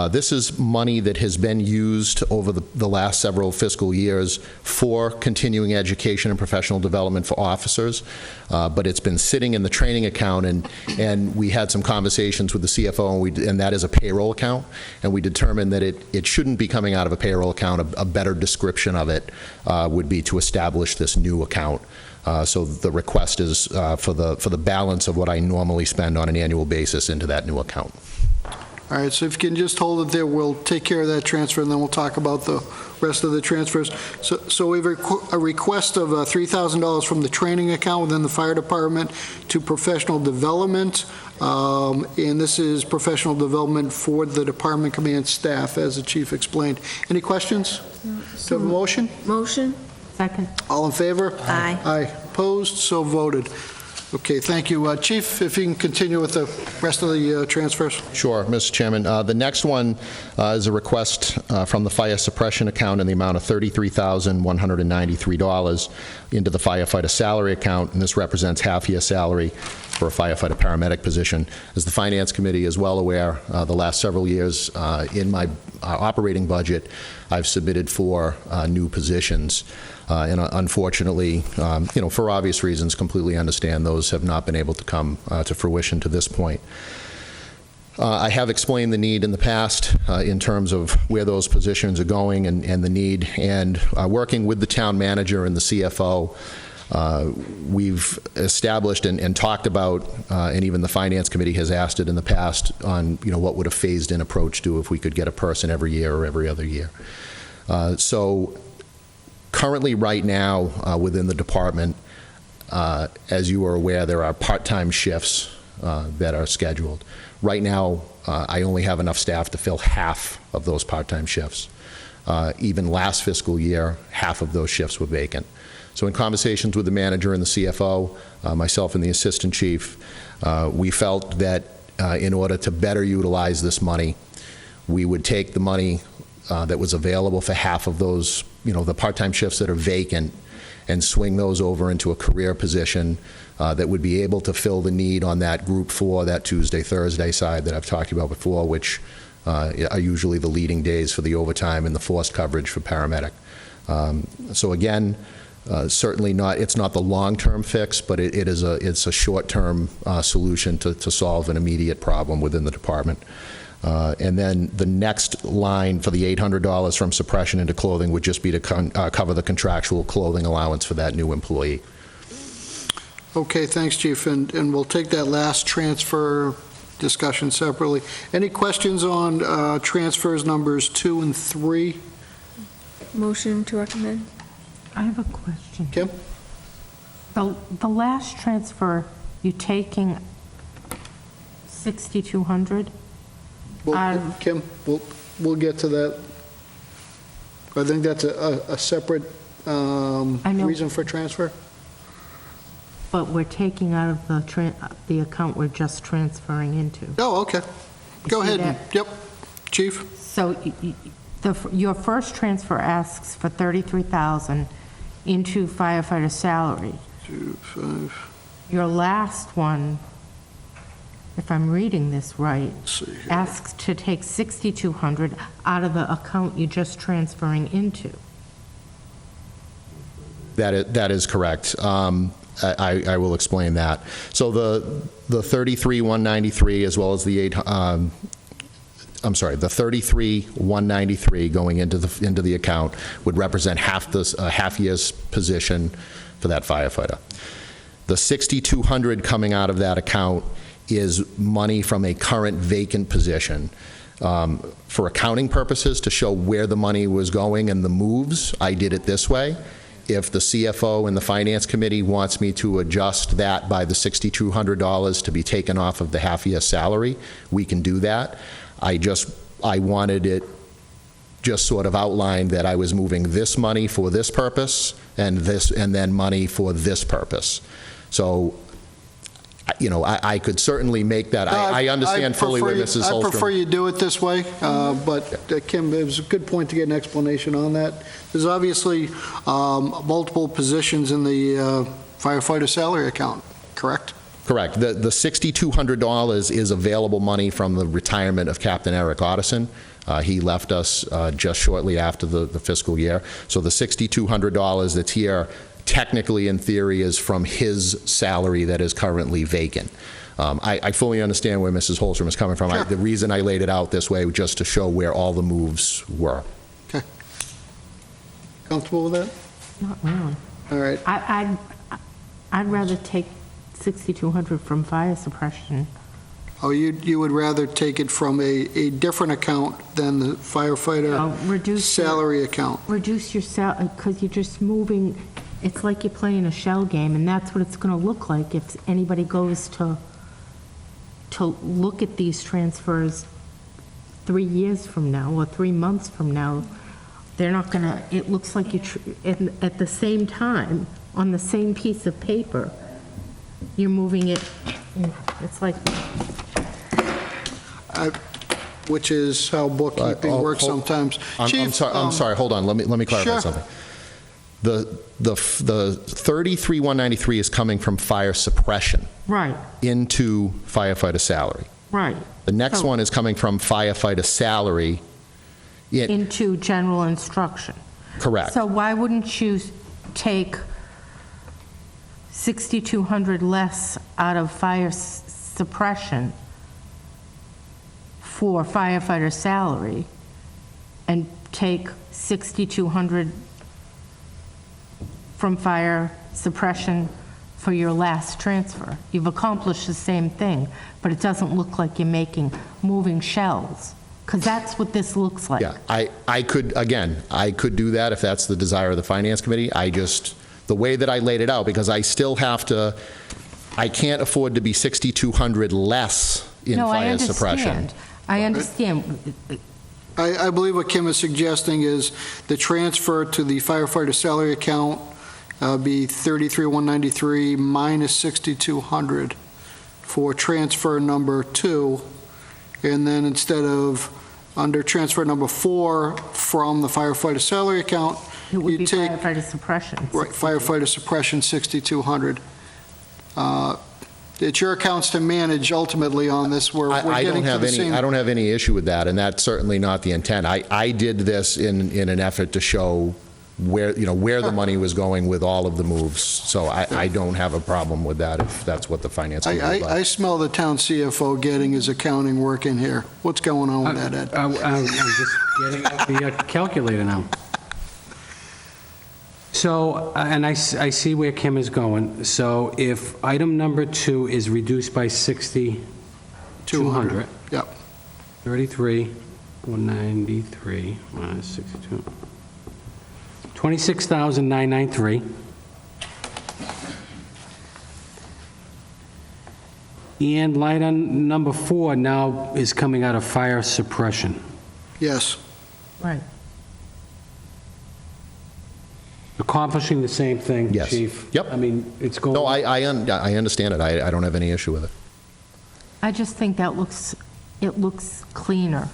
S7: This is money that has been used over the last several fiscal years for continuing education and professional development for officers, but it's been sitting in the training account, and we had some conversations with the CFO, and that is a payroll account, and we determined that it shouldn't be coming out of a payroll account. A better description of it would be to establish this new account. So the request is for the balance of what I normally spend on an annual basis into that new account.
S1: All right, so if you can just hold it there, we'll take care of that transfer, and then we'll talk about the rest of the transfers. So we have a request of $3,000 from the training account within the fire department to professional development, and this is professional development for the department command staff, as the chief explained. Any questions? Do you have a motion?
S6: Motion?
S3: Second.
S1: All in favor?
S6: Aye.
S1: Aye. Opposed? So voted. Okay, thank you. Chief, if you can continue with the rest of the transfers.
S7: Sure, Mr. Chairman. The next one is a request from the fire suppression account in the amount of $33,193 into the firefighter salary account, and this represents half-year salary for a firefighter-paramedic position. As the Finance Committee is well aware, the last several years in my operating budget, I've submitted 4 new positions. And unfortunately, for obvious reasons, completely understand those have not been able to come to fruition to this point. I have explained the need in the past in terms of where those positions are going and the need. And working with the town manager and the CFO, we've established and talked about, and even the Finance Committee has asked it in the past on, what would a phased-in approach do if we could get a person every year or every other year. So currently, right now, within the department, as you are aware, there are part-time shifts that are scheduled. Right now, I only have enough staff to fill half of those part-time shifts. Even last fiscal year, half of those shifts were vacant. So in conversations with the manager and the CFO, myself and the assistant chief, we felt that in order to better utilize this money, we would take the money that was available for half of those, the part-time shifts that are vacant, and swing those over into a career position that would be able to fill the need on that Group 4, that Tuesday, Thursday side that I've talked about before, which are usually the leading days for the overtime and the forced coverage for paramedic. So again, certainly it's not the long-term fix, but it's a short-term solution to solve an immediate problem within the department. And then the next line for the $800 from suppression into clothing would just be to cover the contractual clothing allowance for that new employee.
S1: Okay, thanks, Chief, and we'll take that last transfer discussion separately. Any questions on transfers numbers 2 and 3?
S6: Motion to recommend?
S3: I have a question.
S1: Kim?
S3: The last transfer, you taking 6,200?
S1: Kim, we'll get to that. I think that's a separate reason for transfer.
S3: But we're taking out of the account we're just transferring into.
S1: Oh, okay. Go
S3: see
S1: ahead.
S3: that?
S1: Yep. Chief?
S3: So your first transfer asks for $33,000 into firefighter salary.
S1: 2, 5.
S3: Your last one, if I'm reading this right,
S1: See here.
S3: asks to take $6,200 out of the account you're just transferring into.
S7: That is correct. I will explain that. So the 33,193 as well as the the 33,193 going into the account would represent half year's position for that firefighter. The 6,200 coming out of that account is money from a current vacant position. For accounting purposes, to show where the money was going and the moves, I did it this way. If the CFO and the Finance Committee wants me to adjust that by the $6,200 to be taken off of the half-year salary, we can do that. I wanted it just sort of outlined that I was moving this money for this purpose and then money for this purpose. So, I could certainly make that. I understand fully where Mrs. Holstrom.
S1: I prefer you do it this way, but Kim, it was a good point to get an explanation on that. There's obviously multiple positions in the firefighter salary account, correct?
S7: Correct. The $6,200 is available money from the retirement of Captain Eric Otteson. He left us just shortly after the fiscal year. So the $6,200 that's here technically, in theory, is from his salary that is currently vacant. I fully understand where Mrs. Holstrom is coming from.
S1: Sure.
S7: The reason I laid it out this way was just to show where all the moves were.
S1: Okay. Comfortable with that?
S3: Not really.
S1: All right.
S3: I'd rather take 6,200 from fire suppression.
S1: Oh, you would rather take it from a different account than the firefighter
S3: Reduce
S1: salary account?
S3: Reduce your salary, because you're just moving, it's like you're playing a shell game, and that's what it's going to look like if anybody goes to look at these transfers 3 years from now or 3 months from now. They're not going to, it looks like at the same time, on the same piece of paper, you're moving it, it's like...
S1: Which is how bookkeeping works sometimes.
S7: I'm
S1: Chief,
S7: sorry, hold on, let me clarify
S1: Sure.
S7: something. The 33,193 is coming from fire suppression
S3: Right,
S7: into firefighter salary.
S3: right.
S7: The next
S3: So-
S7: one is coming from firefighter salary.
S3: Into general instruction.
S7: Correct.
S3: So why wouldn't you take 6,200 less out of fire suppression for firefighter salary and take 6,200 from fire suppression for your last transfer? You've accomplished the same thing, but it doesn't look like you're moving shells, because that's what this looks like.
S7: Yeah, I could, again, I could do that if that's the desire of the Finance Committee. The way that I laid it out, because I still have to, I can't afford to be 6,200 less in
S3: No, I
S7: fire suppression.
S3: I understand.
S1: I believe what Kim is suggesting is the transfer to the firefighter salary account be 33,193 minus 6,200 for transfer number 2, and then instead of under transfer number 4 from the firefighter salary account,
S3: It would
S1: you
S3: be
S1: take
S3: firefighter suppression.
S1: right, firefighter suppression 6,200. It's your accounts to manage ultimately on this. We're
S7: I
S1: getting
S7: don't
S1: to
S7: have
S1: the
S7: any,
S1: same.
S7: I don't have any issue with that, and that's certainly not the intent. I did this in an effort to show where the money was going with all of the moves, so I don't have a problem with that if that's what the Finance Committee would like.
S1: I smell the town CFO getting his accounting work in here. What's going on with that, Ed?
S2: I'm just getting out the calculator now. So, and I see where Kim is going. So if item number 2 is reduced by 6,200,
S1: Yep.
S2: 33,193 minus 62, 26,993. And line on number 4 now is coming out of fire suppression.
S1: Yes.
S3: Right.
S2: Accomplishing the same thing,
S7: Yes.
S2: Chief.
S7: Yep.
S2: I mean, it's going.
S7: No, I understand it. I don't have any issue with it.
S3: I just think it looks cleaner.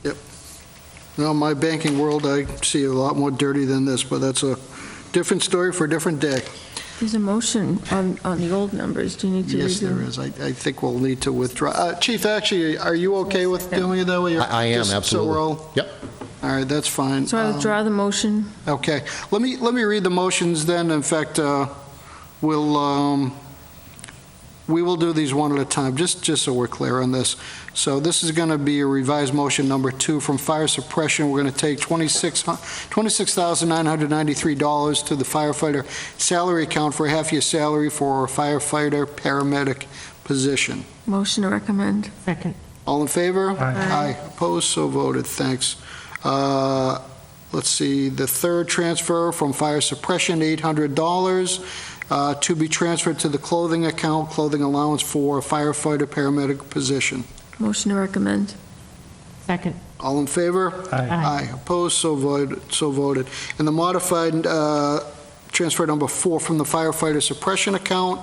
S1: Yep. No, my banking world, I see a lot more dirty than this, but that's a different story for a different day.
S6: There's a motion on the old numbers. Do you need to redo?
S1: Yes, there is. I think we'll need to withdraw. Chief, actually, are you okay with doing it that way?
S7: I am,
S1: Just
S7: absolutely.
S1: So we're all,
S7: Yep.
S1: all right, that's fine.
S6: So I withdraw the motion.
S1: Okay. Let me read the motions then. In fact, we will do these one at a time, just so we're clear on this. So this is going to be a revised motion number 2 from fire suppression. We're going to take $26,993 to the firefighter salary account for a half-year salary for a firefighter paramedic position.
S6: Motion to recommend.
S3: Second.
S1: All in favor?
S6: Aye.
S1: Opposed? So voted. Thanks. Let's see, the third transfer from fire suppression, $800, to be transferred to the clothing account, clothing allowance for a firefighter paramedic position.
S6: Motion to recommend.
S3: Second.
S1: All in favor?
S3: Aye.
S1: Opposed? So voted. And the modified transfer number 4 from the firefighter suppression account,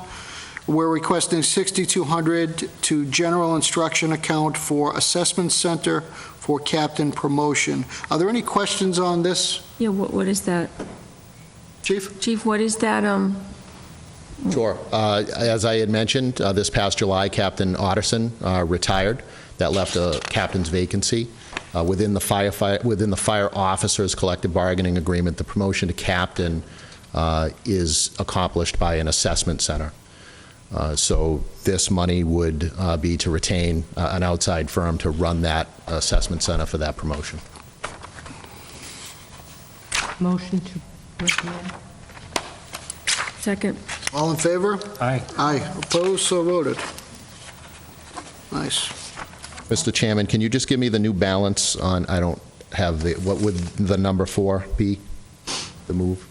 S1: we're requesting $6,200 to general instruction account for assessment center for captain promotion. Are there any questions on this,
S6: Yeah, what is that?
S1: Chief?
S6: Chief, what is that?
S7: Sure. As I had mentioned, this past July, Captain Otterson retired. That left a captain's vacancy. Within the fire officers' collective bargaining agreement, the promotion to captain is accomplished by an assessment center. So this money would be to retain an outside firm to run that assessment center for that promotion.
S3: Motion to recommend.
S6: Second.
S1: All in favor?
S2: Aye.
S1: Aye. Opposed? So voted. Nice.
S7: Mr. Chairman, can you just give me the new balance on, I don't have the, what would the number 4 be, the move?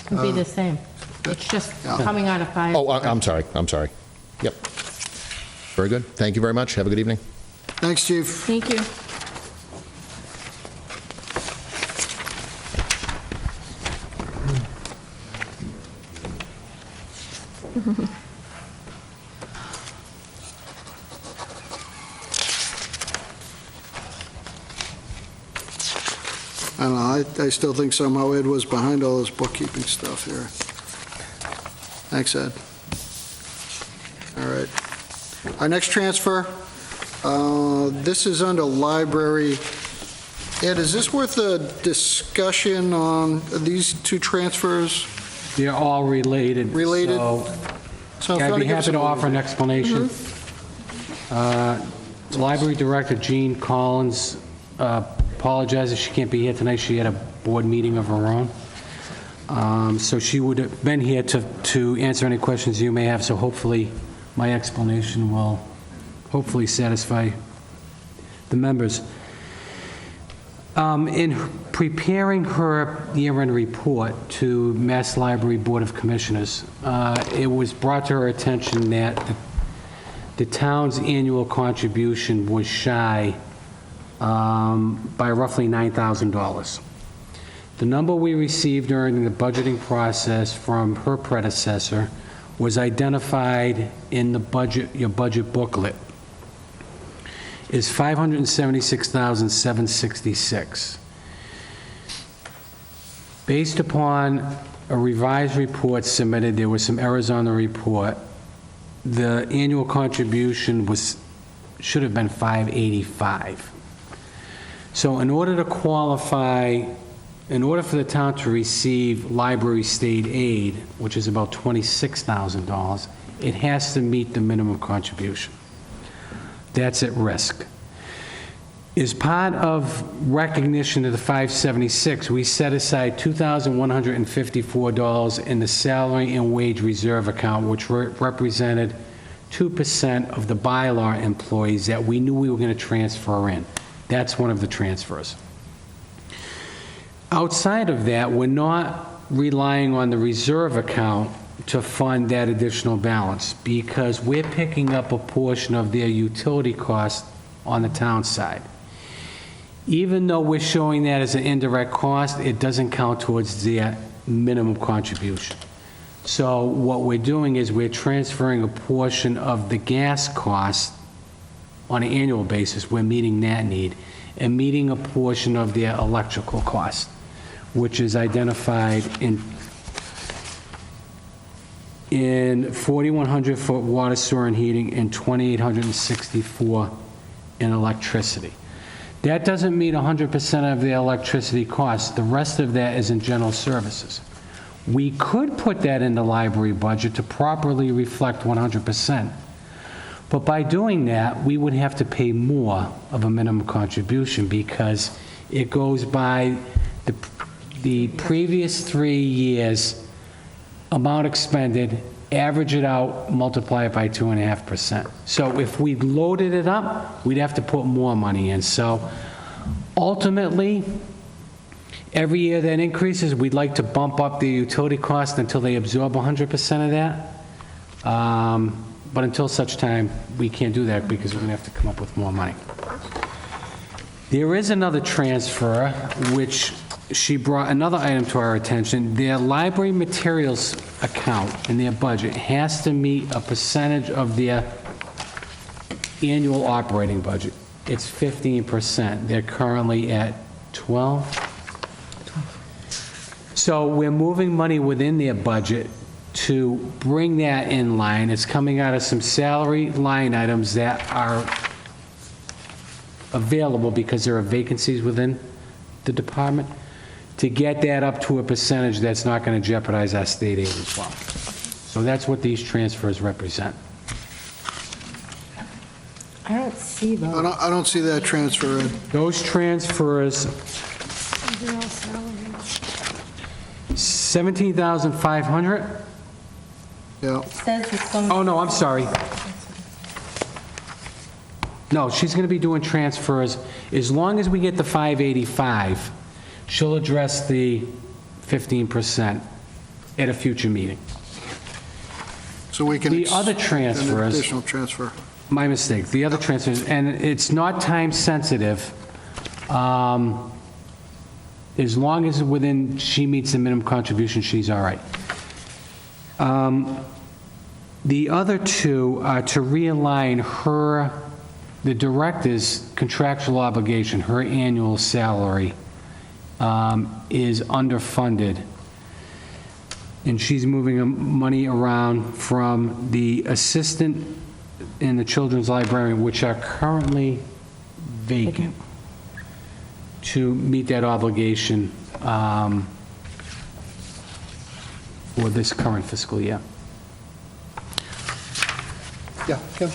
S3: It'd be the same. It's just coming out of fire.
S7: Oh, I'm sorry. Yep. Very good. Thank you very much. Have a good evening.
S1: Thanks, Chief.
S6: Thank you.
S1: I don't know, I still think somehow Ed was behind all this bookkeeping stuff here. Thanks, Ed. All right. Our next transfer, this is under library. Ed, is this worth a discussion on these two transfers?
S2: They're all related.
S1: Related?
S2: So
S1: So if you
S2: I'd
S1: wanna
S2: be
S1: give us
S2: happy to
S1: an
S2: offer an
S1: overview.
S2: explanation. Library Director Jean Collins apologizes she can't be here tonight. She had a board meeting of her own. So she would have been here to answer any questions you may have, so hopefully my explanation will hopefully satisfy the members. In preparing her year-end report to Mass Library Board of Commissioners, it was brought to her attention that the town's annual contribution was shy by roughly $9,000. The number we received during the budgeting process from her predecessor was identified in the budget, your budget booklet, is $576,766. Based upon a revised report submitted, there were some errors on the report. The annual contribution should have been $585. So in order to qualify, in order for the town to receive library state aid, which is about $26,000, it has to meet the minimum contribution. That's at risk. As part of recognition of the 576, we set aside $2,154 in the salary and wage reserve account, which represented 2% of the bylaw employees that we knew we were going to transfer in. That's one of the transfers. Outside of that, we're not relying on the reserve account to fund that additional balance because we're picking up a portion of their utility cost on the town side. Even though we're showing that as an indirect cost, it doesn't count towards their minimum contribution. So what we're doing is we're transferring a portion of the gas cost on an annual basis. We're meeting that need and meeting a portion of their electrical cost, which is identified in 4,100 for water, sewer, and heating, and 2,864 in electricity. That doesn't meet 100% of the electricity costs. The rest of that is in general services. We could put that in the library budget to properly reflect 100%. But by doing that, we would have to pay more of a minimum contribution because it goes by the previous 3 years' amount expended, average it out, multiply it by 2.5%. So if we loaded it up, we'd have to put more money in. So ultimately, every year that increases, we'd like to bump up the utility cost until they absorb 100% of that. But until such time, we can't do that because we're going to have to come up with more money. There is another transfer, which she brought another item to our attention. Their library materials account in their budget has to meet a percentage of their annual operating budget. It's 15%. They're currently at 12. So we're moving money within their budget to bring that in line. It's coming out of some salary line items that are available because there are vacancies within the department, to get that up to a percentage that's not going to jeopardize our state aid as well. So that's what these transfers represent.
S3: I don't see those.
S1: I don't see that transfer, Ed.
S2: Those transfers, $17,500.
S1: Yeah.
S3: It says it's going.
S2: Oh, no, I'm sorry. No, she's going to be doing transfers. As long as we get the 585, she'll address the 15% at a future meeting.
S1: So we can...
S2: The other transfers-
S1: An additional transfer.
S2: My mistake. The other transfers, and it's not time sensitive, as long as within, she meets the minimum contribution, she's all right. The other two are to realign the director's contractual obligation, her annual salary, is underfunded. And she's moving money around from the assistant and the children's librarian, which are currently vacant, to meet that obligation for this current fiscal year.
S1: Yeah, Kim?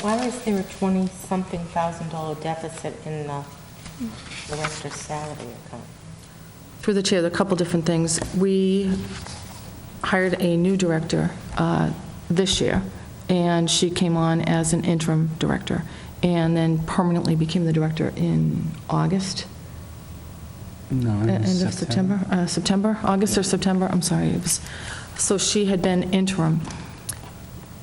S3: Why is there a 20-something thousand dollar deficit in the director's salary account?
S4: Through the chair, there are a couple different things. We hired a new director this year, and she came on as an interim director, and then permanently became the director in August,
S2: No,
S4: end of September, August or September, I'm sorry. So she had been interim.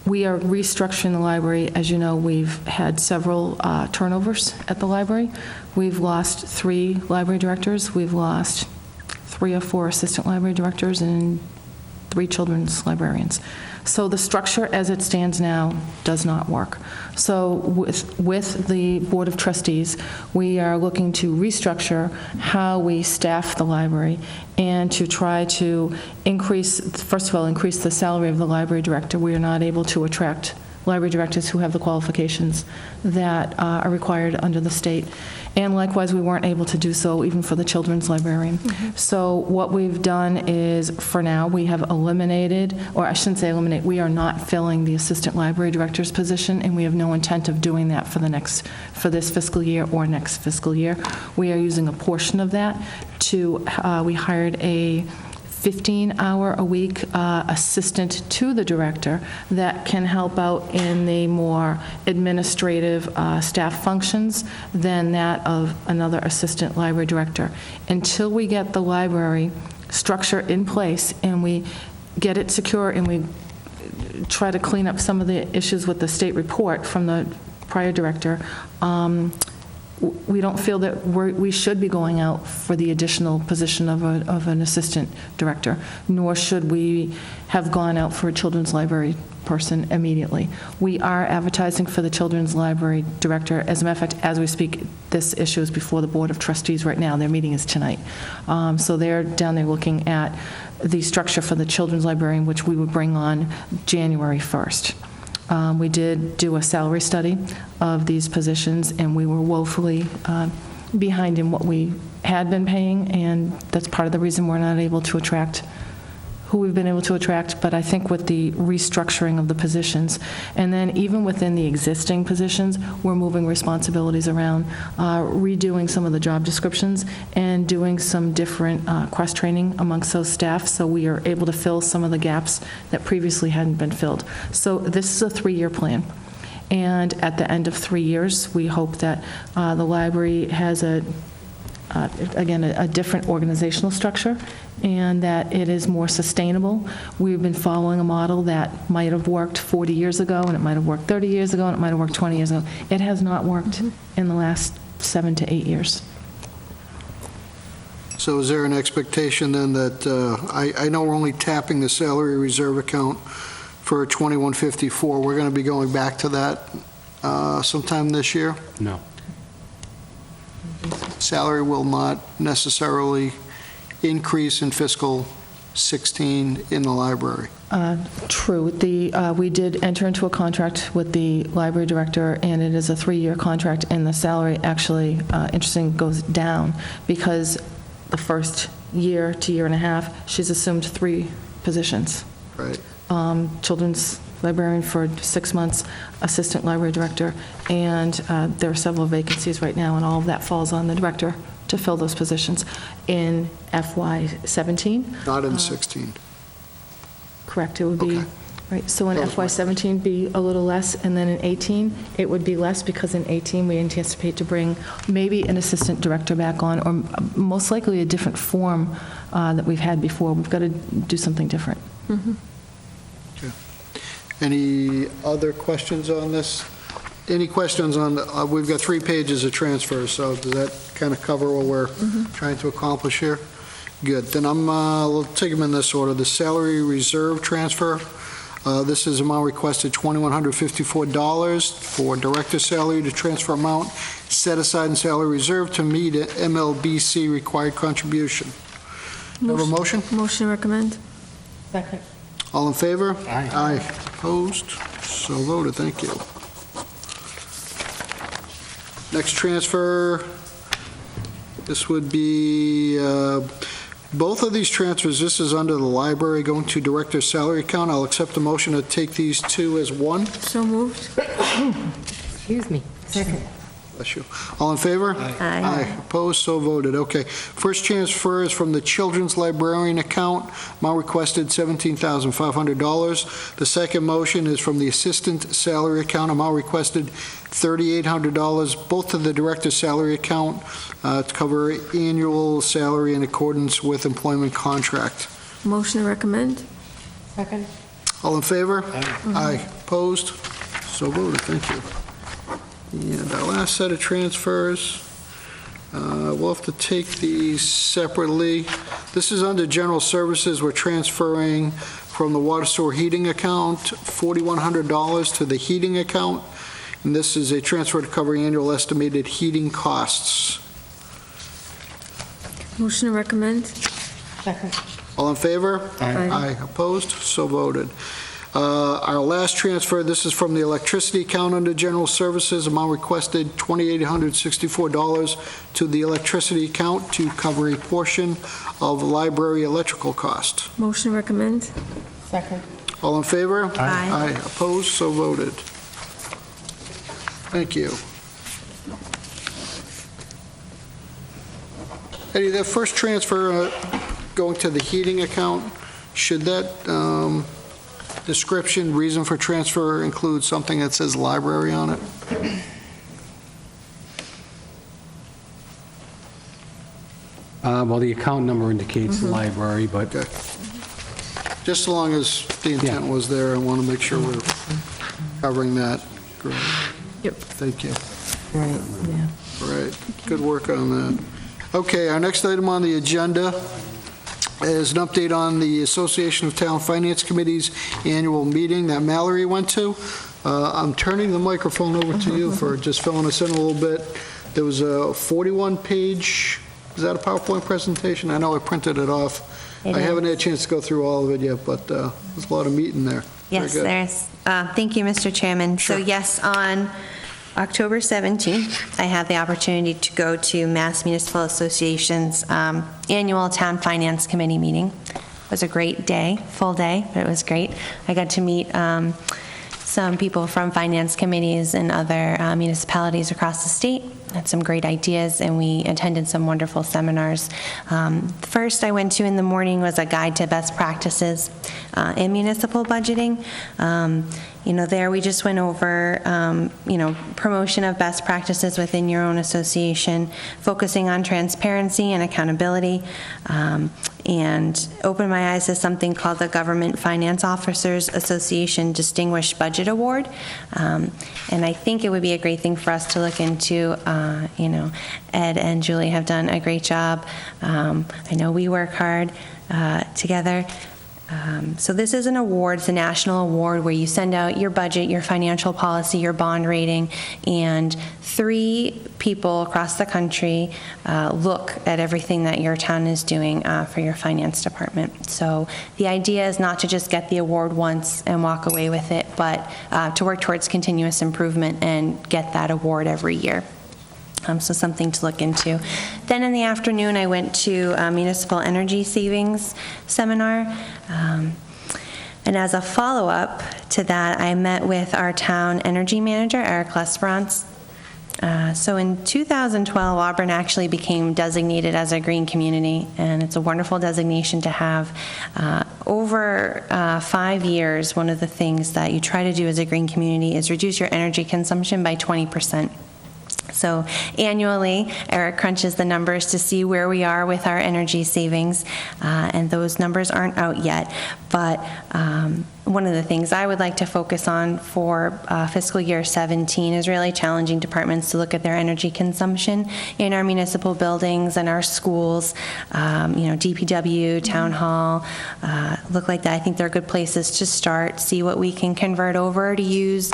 S4: We are restructuring the library. As you know, we've had several turnovers at the library. We've lost 3 library directors. We've lost 3 or 4 assistant library directors and 3 children's librarians. So the structure as it stands now does not work. So with the Board of Trustees, we are looking to restructure how we staff the library and to try to increase, first of all, increase the salary of the library director. We are not able to attract library directors who have the qualifications that are required under the state. And likewise, we weren't able to do so even for the children's librarian. So what we've done is, for now, we have eliminated, or I shouldn't say eliminate, we are not filling the assistant library director's position, and we have no intent of doing that for this fiscal year or next fiscal year. We are using a portion of that to, we hired a 15-hour-a-week assistant to the director that can help out in the more administrative staff functions than that of another assistant library director. Until we get the library structure in place and we get it secure and we try to clean up some of the issues with the state report from the prior director, we don't feel that we should be going out for the additional position of an assistant director, nor should we have gone out for a children's library person immediately. We are advertising for the children's library director. As a matter of fact, as we speak, this issue is before the Board of Trustees right now. Their meeting is tonight. So they're down there looking at the structure for the children's librarian, which we would bring on January 1st. We did do a salary study of these positions, and we were woefully behind in what we had been paying, and that's part of the reason we're not able to attract who we've been able to attract. But I think with the restructuring of the positions, and then even within the existing positions, we're moving responsibilities around, redoing some of the job descriptions, and doing some different cross-training amongst those staff, so we are able to fill some of the gaps that previously hadn't been filled. So this is a 3-year plan. And at the end of 3 years, we hope that the library has again, a different organizational structure, and that it is more sustainable. We've been following a model that might have worked 40 years ago, and it might have worked 30 years ago, and it might have worked 20 years ago. It has not worked in the last 7 to 8 years.
S1: So is there an expectation then that, I know we're only tapping the salary reserve account for 2154. We're going to be going back to that sometime this year?
S2: No.
S1: Salary will not necessarily increase in fiscal 16 in the library.
S4: True. We did enter into a contract with the library director, and it is a 3-year contract, and the salary actually, interesting, goes down because the first year to year and a half, she's assumed 3 positions.
S1: Right.
S4: Children's librarian for 6 months, assistant library director, and there are several vacancies right now, and all of that falls on the director to fill those positions. In FY17?
S1: Not in 16.
S4: Correct, it would be,
S1: Okay.
S4: right, so in
S1: That was my-
S4: FY17 be a little less, and then in 18, it would be less, because in 18, we anticipate to bring maybe an assistant director back on, or most likely a different form that we've had before. We've got to do something different.
S1: Any other questions on this? Any questions on, we've got 3 pages of transfers, so does that kind of cover what we're trying to accomplish here? Good, then we'll take them in this order. The salary reserve transfer, This is amount requested $2,154 for director's salary to transfer amount set aside in salary reserve to meet MLBC required contribution. Have a motion?
S6: Motion to recommend?
S3: Second.
S1: All in favor?
S2: Aye.
S1: Aye. Opposed? So voted, thank you. Next transfer, this would be, both of these transfers, this is under the library going to director's salary account. I'll accept a motion to take these two as one.
S6: So moved?
S3: Excuse me. Second.
S1: Bless you. All in favor?
S6: Aye.
S1: Opposed? So voted. Okay. First transfer is from the Children's Librarian account. Amount requested $17,500. The second motion is from the Assistant Salary account. Amount requested $3,800, both to the Director's Salary account to cover annual salary in accordance with employment contract.
S6: Motion to recommend?
S3: Second.
S1: All in favor? Aye. Opposed? So voted. Thank you. And our last set of transfers, we'll have to take these separately. This is under General Services. We're transferring from the Water Sewer Heating account, $4,100 to the Heating account. And this is a transfer to cover annual estimated heating costs.
S6: Motion to recommend?
S3: Second.
S1: All in favor?
S6: Aye.
S1: Opposed? So voted. Our last transfer, this is from the Electricity account under General Services. Amount requested $2,864 to the Electricity account to cover a portion of library electrical cost.
S6: Motion to recommend?
S3: Second.
S1: All in favor?
S6: Aye.
S1: Opposed? So voted. Thank you. Eddie, that first transfer going to the heating account, should that description, reason for transfer include something that says library on it?
S2: Well, the account number indicates the library, but
S1: Okay. Just so long as the intent was there, I want to make sure we're covering that. Great.
S6: Yep.
S1: Thank you.
S3: Right, yeah.
S1: All right, good work on that. Okay, our next item on the agenda is an update on the Association of Town Finance Committees annual meeting that Mallory went to. I'm turning the microphone over to you for just filling us in a little bit. There was a 41-page, is that a PowerPoint presentation? I know I printed it off.
S8: It
S1: I haven't
S8: is.
S1: had a chance to go through all of it yet, but there's a lot of meat in there. Very
S8: Yes,
S1: good.
S8: there's, thank you, Mr. Chairman. So yes, on October 17th, I had the opportunity to go to Mass Municipal Association's annual Town Finance Committee meeting. It was a great day, full day, but it was great. I got to meet some people from finance committees and other municipalities across the state, had some great ideas, and we attended some wonderful seminars. First I went to in the morning was a guide to best practices in municipal budgeting. There we just went over, promotion of best practices within your own association, focusing on transparency and accountability, and opened my eyes to something called the Government Finance Officers Association Distinguished Budget Award. And I think it would be a great thing for us to look into. Ed and Julie have done a great job. I know we work hard together. So this is an award, it's a national award where you send out your budget, your financial policy, your bond rating, and 3 people across the country look at everything that your town is doing for your finance department. So the idea is not to just get the award once and walk away with it, but to work towards continuous improvement and get that award every year. So something to look into. Then in the afternoon, I went to a municipal energy savings seminar. And as a follow-up to that, I met with our town energy manager, Eric Lesperance. So in 2012, Auburn actually became designated as a green community, and it's a wonderful designation to have. Over 5 years, one of the things that you try to do as a green community is reduce your energy consumption by 20%. So annually, Eric crunches the numbers to see where we are with our energy savings, and those numbers aren't out yet. But one of the things I would like to focus on for fiscal year 17 is really challenging departments to look at their energy consumption in our municipal buildings and our schools, DPW, Town Hall, look like that. I think they're good places to start, see what we can convert over to use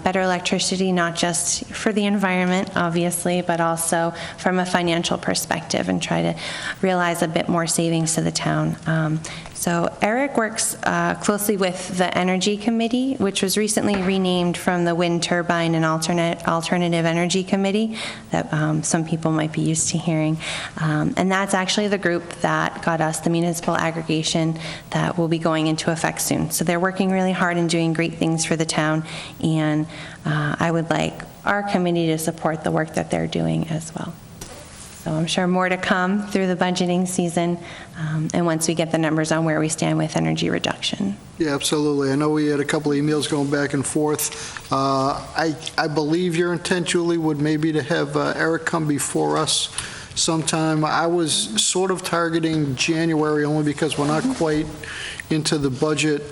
S8: better electricity, not just for the environment, obviously, but also from a financial perspective, and try to realize a bit more savings to the town. So Eric works closely with the Energy Committee, which was recently renamed from the Wind Turbine and Alternative Energy Committee that some people might be used to hearing. And that's actually the group that got us the municipal aggregation that will be going into effect soon. So they're working really hard and doing great things for the town, and I would like our committee to support the work that they're doing as well. So I'm sure more to come through the budgeting season, and once we get the numbers on where we stand with energy reduction.
S1: Yeah, absolutely. I know we had a couple of emails going back and forth. I believe your intent, Julie, would maybe to have Eric come before us sometime. I was sort of targeting January only because we're not quite into the budget,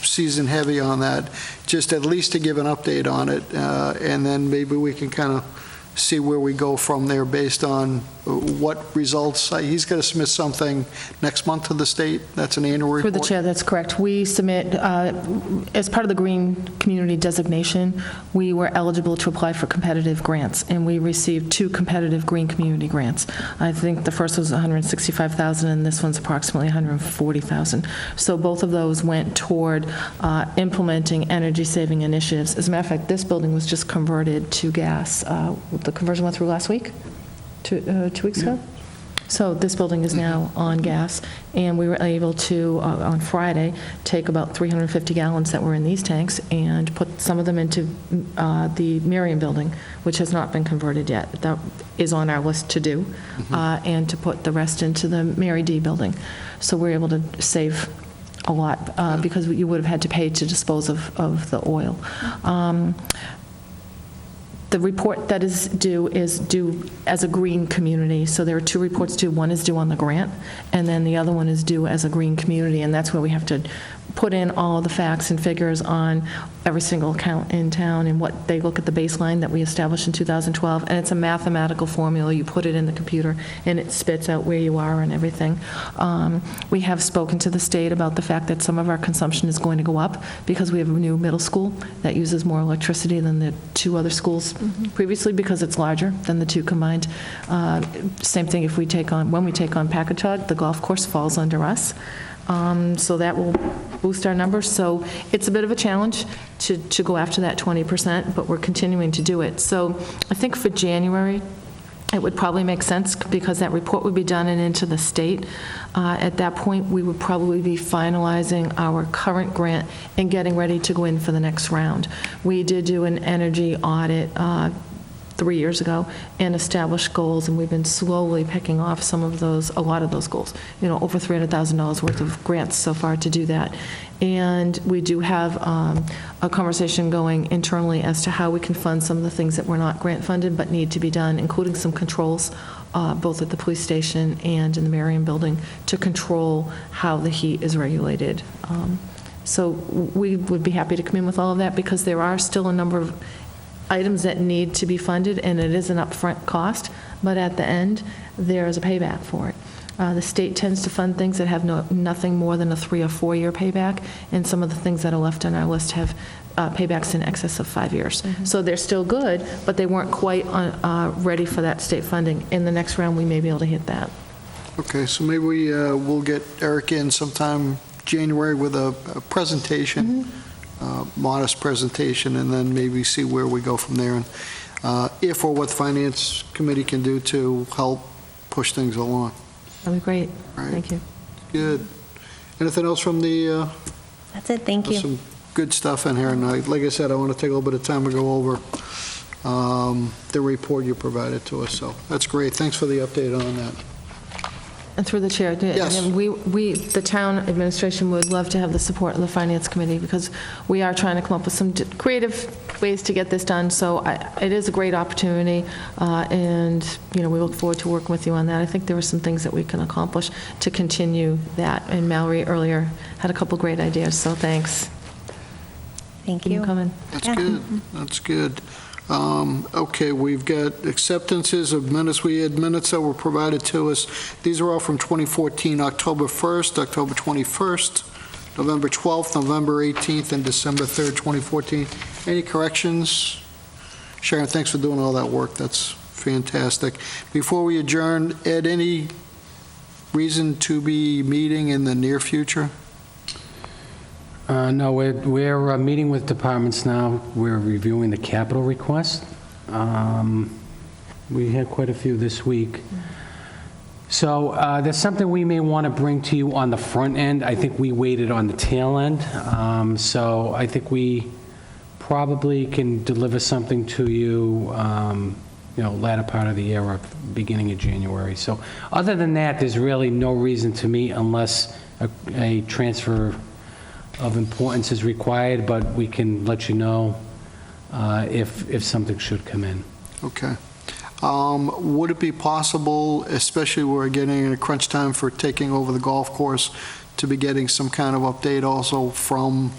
S1: season heavy on that, just at least to give an update on it, and then maybe we can kind of see where we go from there based on what results. He's going to submit something next month to the state. That's an annual report.
S4: Through the chair, that's correct. We submit, as part of the green community designation, we were eligible to apply for competitive grants, and we received 2 competitive green community grants. I think the first was $165,000, and this one's approximately $140,000. So both of those went toward implementing energy-saving initiatives. As a matter of fact, this building was just converted to gas. The conversion went through last week? 2 weeks ago? So this building is now on gas, and we were able to, on Friday, take about 350 gallons that were in these tanks and put some of them into the Miriam building, which has not been converted yet. That is on our list to do, and to put the rest into the Mary D building. So we're able to save a lot, because you would have had to pay to dispose of the oil. The report that is due as a green community. So there are 2 reports due. One is due on the grant, and then the other one is due as a green community, and that's where we have to put in all the facts and figures on every single account in town, and what they look at the baseline that we established in 2012, and it's a mathematical formula. You put it in the computer, and it spits out where you are and everything. We have spoken to the state about the fact that some of our consumption is going to go up because we have a new middle school that uses more electricity than the 2 other schools previously, because it's larger than the 2 combined. Same thing when we take on Packagug, the golf course falls under us. So that will boost our numbers. So it's a bit of a challenge to go after that 20%, but we're continuing to do it. So I think for January, it would probably make sense, because that report would be done and into the state. At that point, we would probably be finalizing our current grant and getting ready to go in for the next round. We did do an energy audit 3 years ago and established goals, and we've been slowly picking off a lot of those goals. Over $300,000 worth of grants so far to do that. And we do have a conversation going internally as to how we can fund some of the things that were not grant funded but need to be done, including some controls, both at the police station and in the Miriam building, to control how the heat is regulated. So we would be happy to come in with all of that, because there are still a number of items that need to be funded, and it is an upfront cost, but at the end, there is a payback for it. The state tends to fund things that have nothing more than a 3 or 4 year payback, and some of the things that are left on our list have paybacks in excess of 5 years. So they're still good, but they weren't quite ready for that state funding. In the next round, we may be able to hit that.
S1: Okay, so maybe we'll get Eric in sometime January with a presentation, modest presentation, and then maybe see where we go from there, and if or what the Finance Committee can do to help push things along.
S4: That'd be great.
S1: Right.
S4: Thank you.
S1: Good. Anything else from the...
S8: That's it, thank you.
S1: Some good stuff in here, and like I said, I want to take a little bit of time to go over the report you provided to us, so that's great. Thanks for the update on that.
S4: And through the chair,
S1: Yes.
S4: the town administration would love to have the support of the Finance Committee, because we are trying to come up with some creative ways to get this done. So it is a great opportunity, and we look forward to working with you on that. I think there are some things that we can accomplish to continue that, and Mallory earlier had a couple great ideas, so thanks.
S8: Thank
S4: Keep 'em
S8: you.
S4: coming.
S1: That's
S8: Yeah.
S1: good, that's good. Okay, we've got acceptances of minutes. We had minutes that were provided to us. These are all from 2014, October 1st, October 21st, November 12th, November 18th, and December 3rd, 2014. Any corrections? Sharon, thanks for doing all that work. That's fantastic. Before we adjourn, Ed, any reason to be meeting in the near future?
S2: No, we're meeting with departments now. We're reviewing the capital request. We had quite a few this week. So there's something we may want to bring to you on the front end. I think we waited on the tail end. So I think we probably can deliver something to you, latter part of the year or beginning of January. So other than that, there's really no reason to meet unless a transfer of importance is required, but we can let you know if something should come in.
S1: Okay. Would it be possible, especially we're getting in a crunch time for taking over the golf course, to be getting some kind of update also from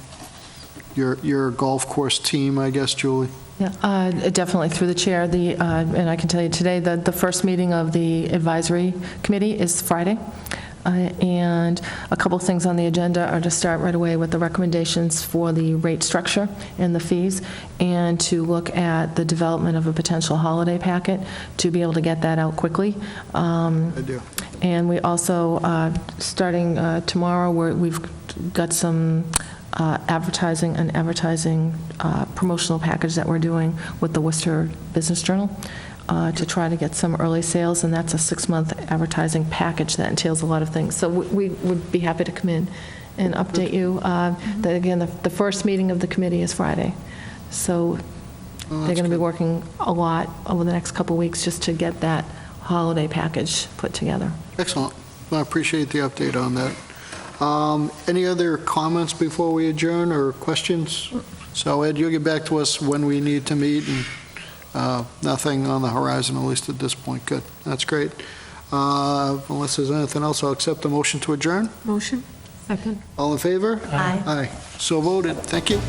S1: your golf course team, I guess, Julie?
S4: Yeah, definitely through the chair. And I can tell you today that the first meeting of the advisory committee is Friday. And a couple things on the agenda are to start right away with the recommendations for the rate structure and the fees, and to look at the development of a potential holiday packet to be able to get that out quickly.
S1: I do.
S4: And we also, starting tomorrow, we've got some advertising promotional package that we're doing with the Worcester Business Journal to try to get some early sales, and that's a 6-month advertising package that entails a lot of things. So we would be happy to come in and update you. Again, the first meeting of the committee is Friday, so they're going to be working a lot over the next couple of weeks just to get that holiday package put together.
S1: Excellent. Well, I appreciate the update on that. Any other comments before we adjourn or questions? So Ed, you'll get back to us when we need to meet, and nothing on the horizon, at least at this point. Good. That's great. Unless there's anything else, I'll accept the motion to adjourn.
S3: Motion? Second.
S1: All in favor?
S8: Aye.
S1: Aye. So voted. Thank you.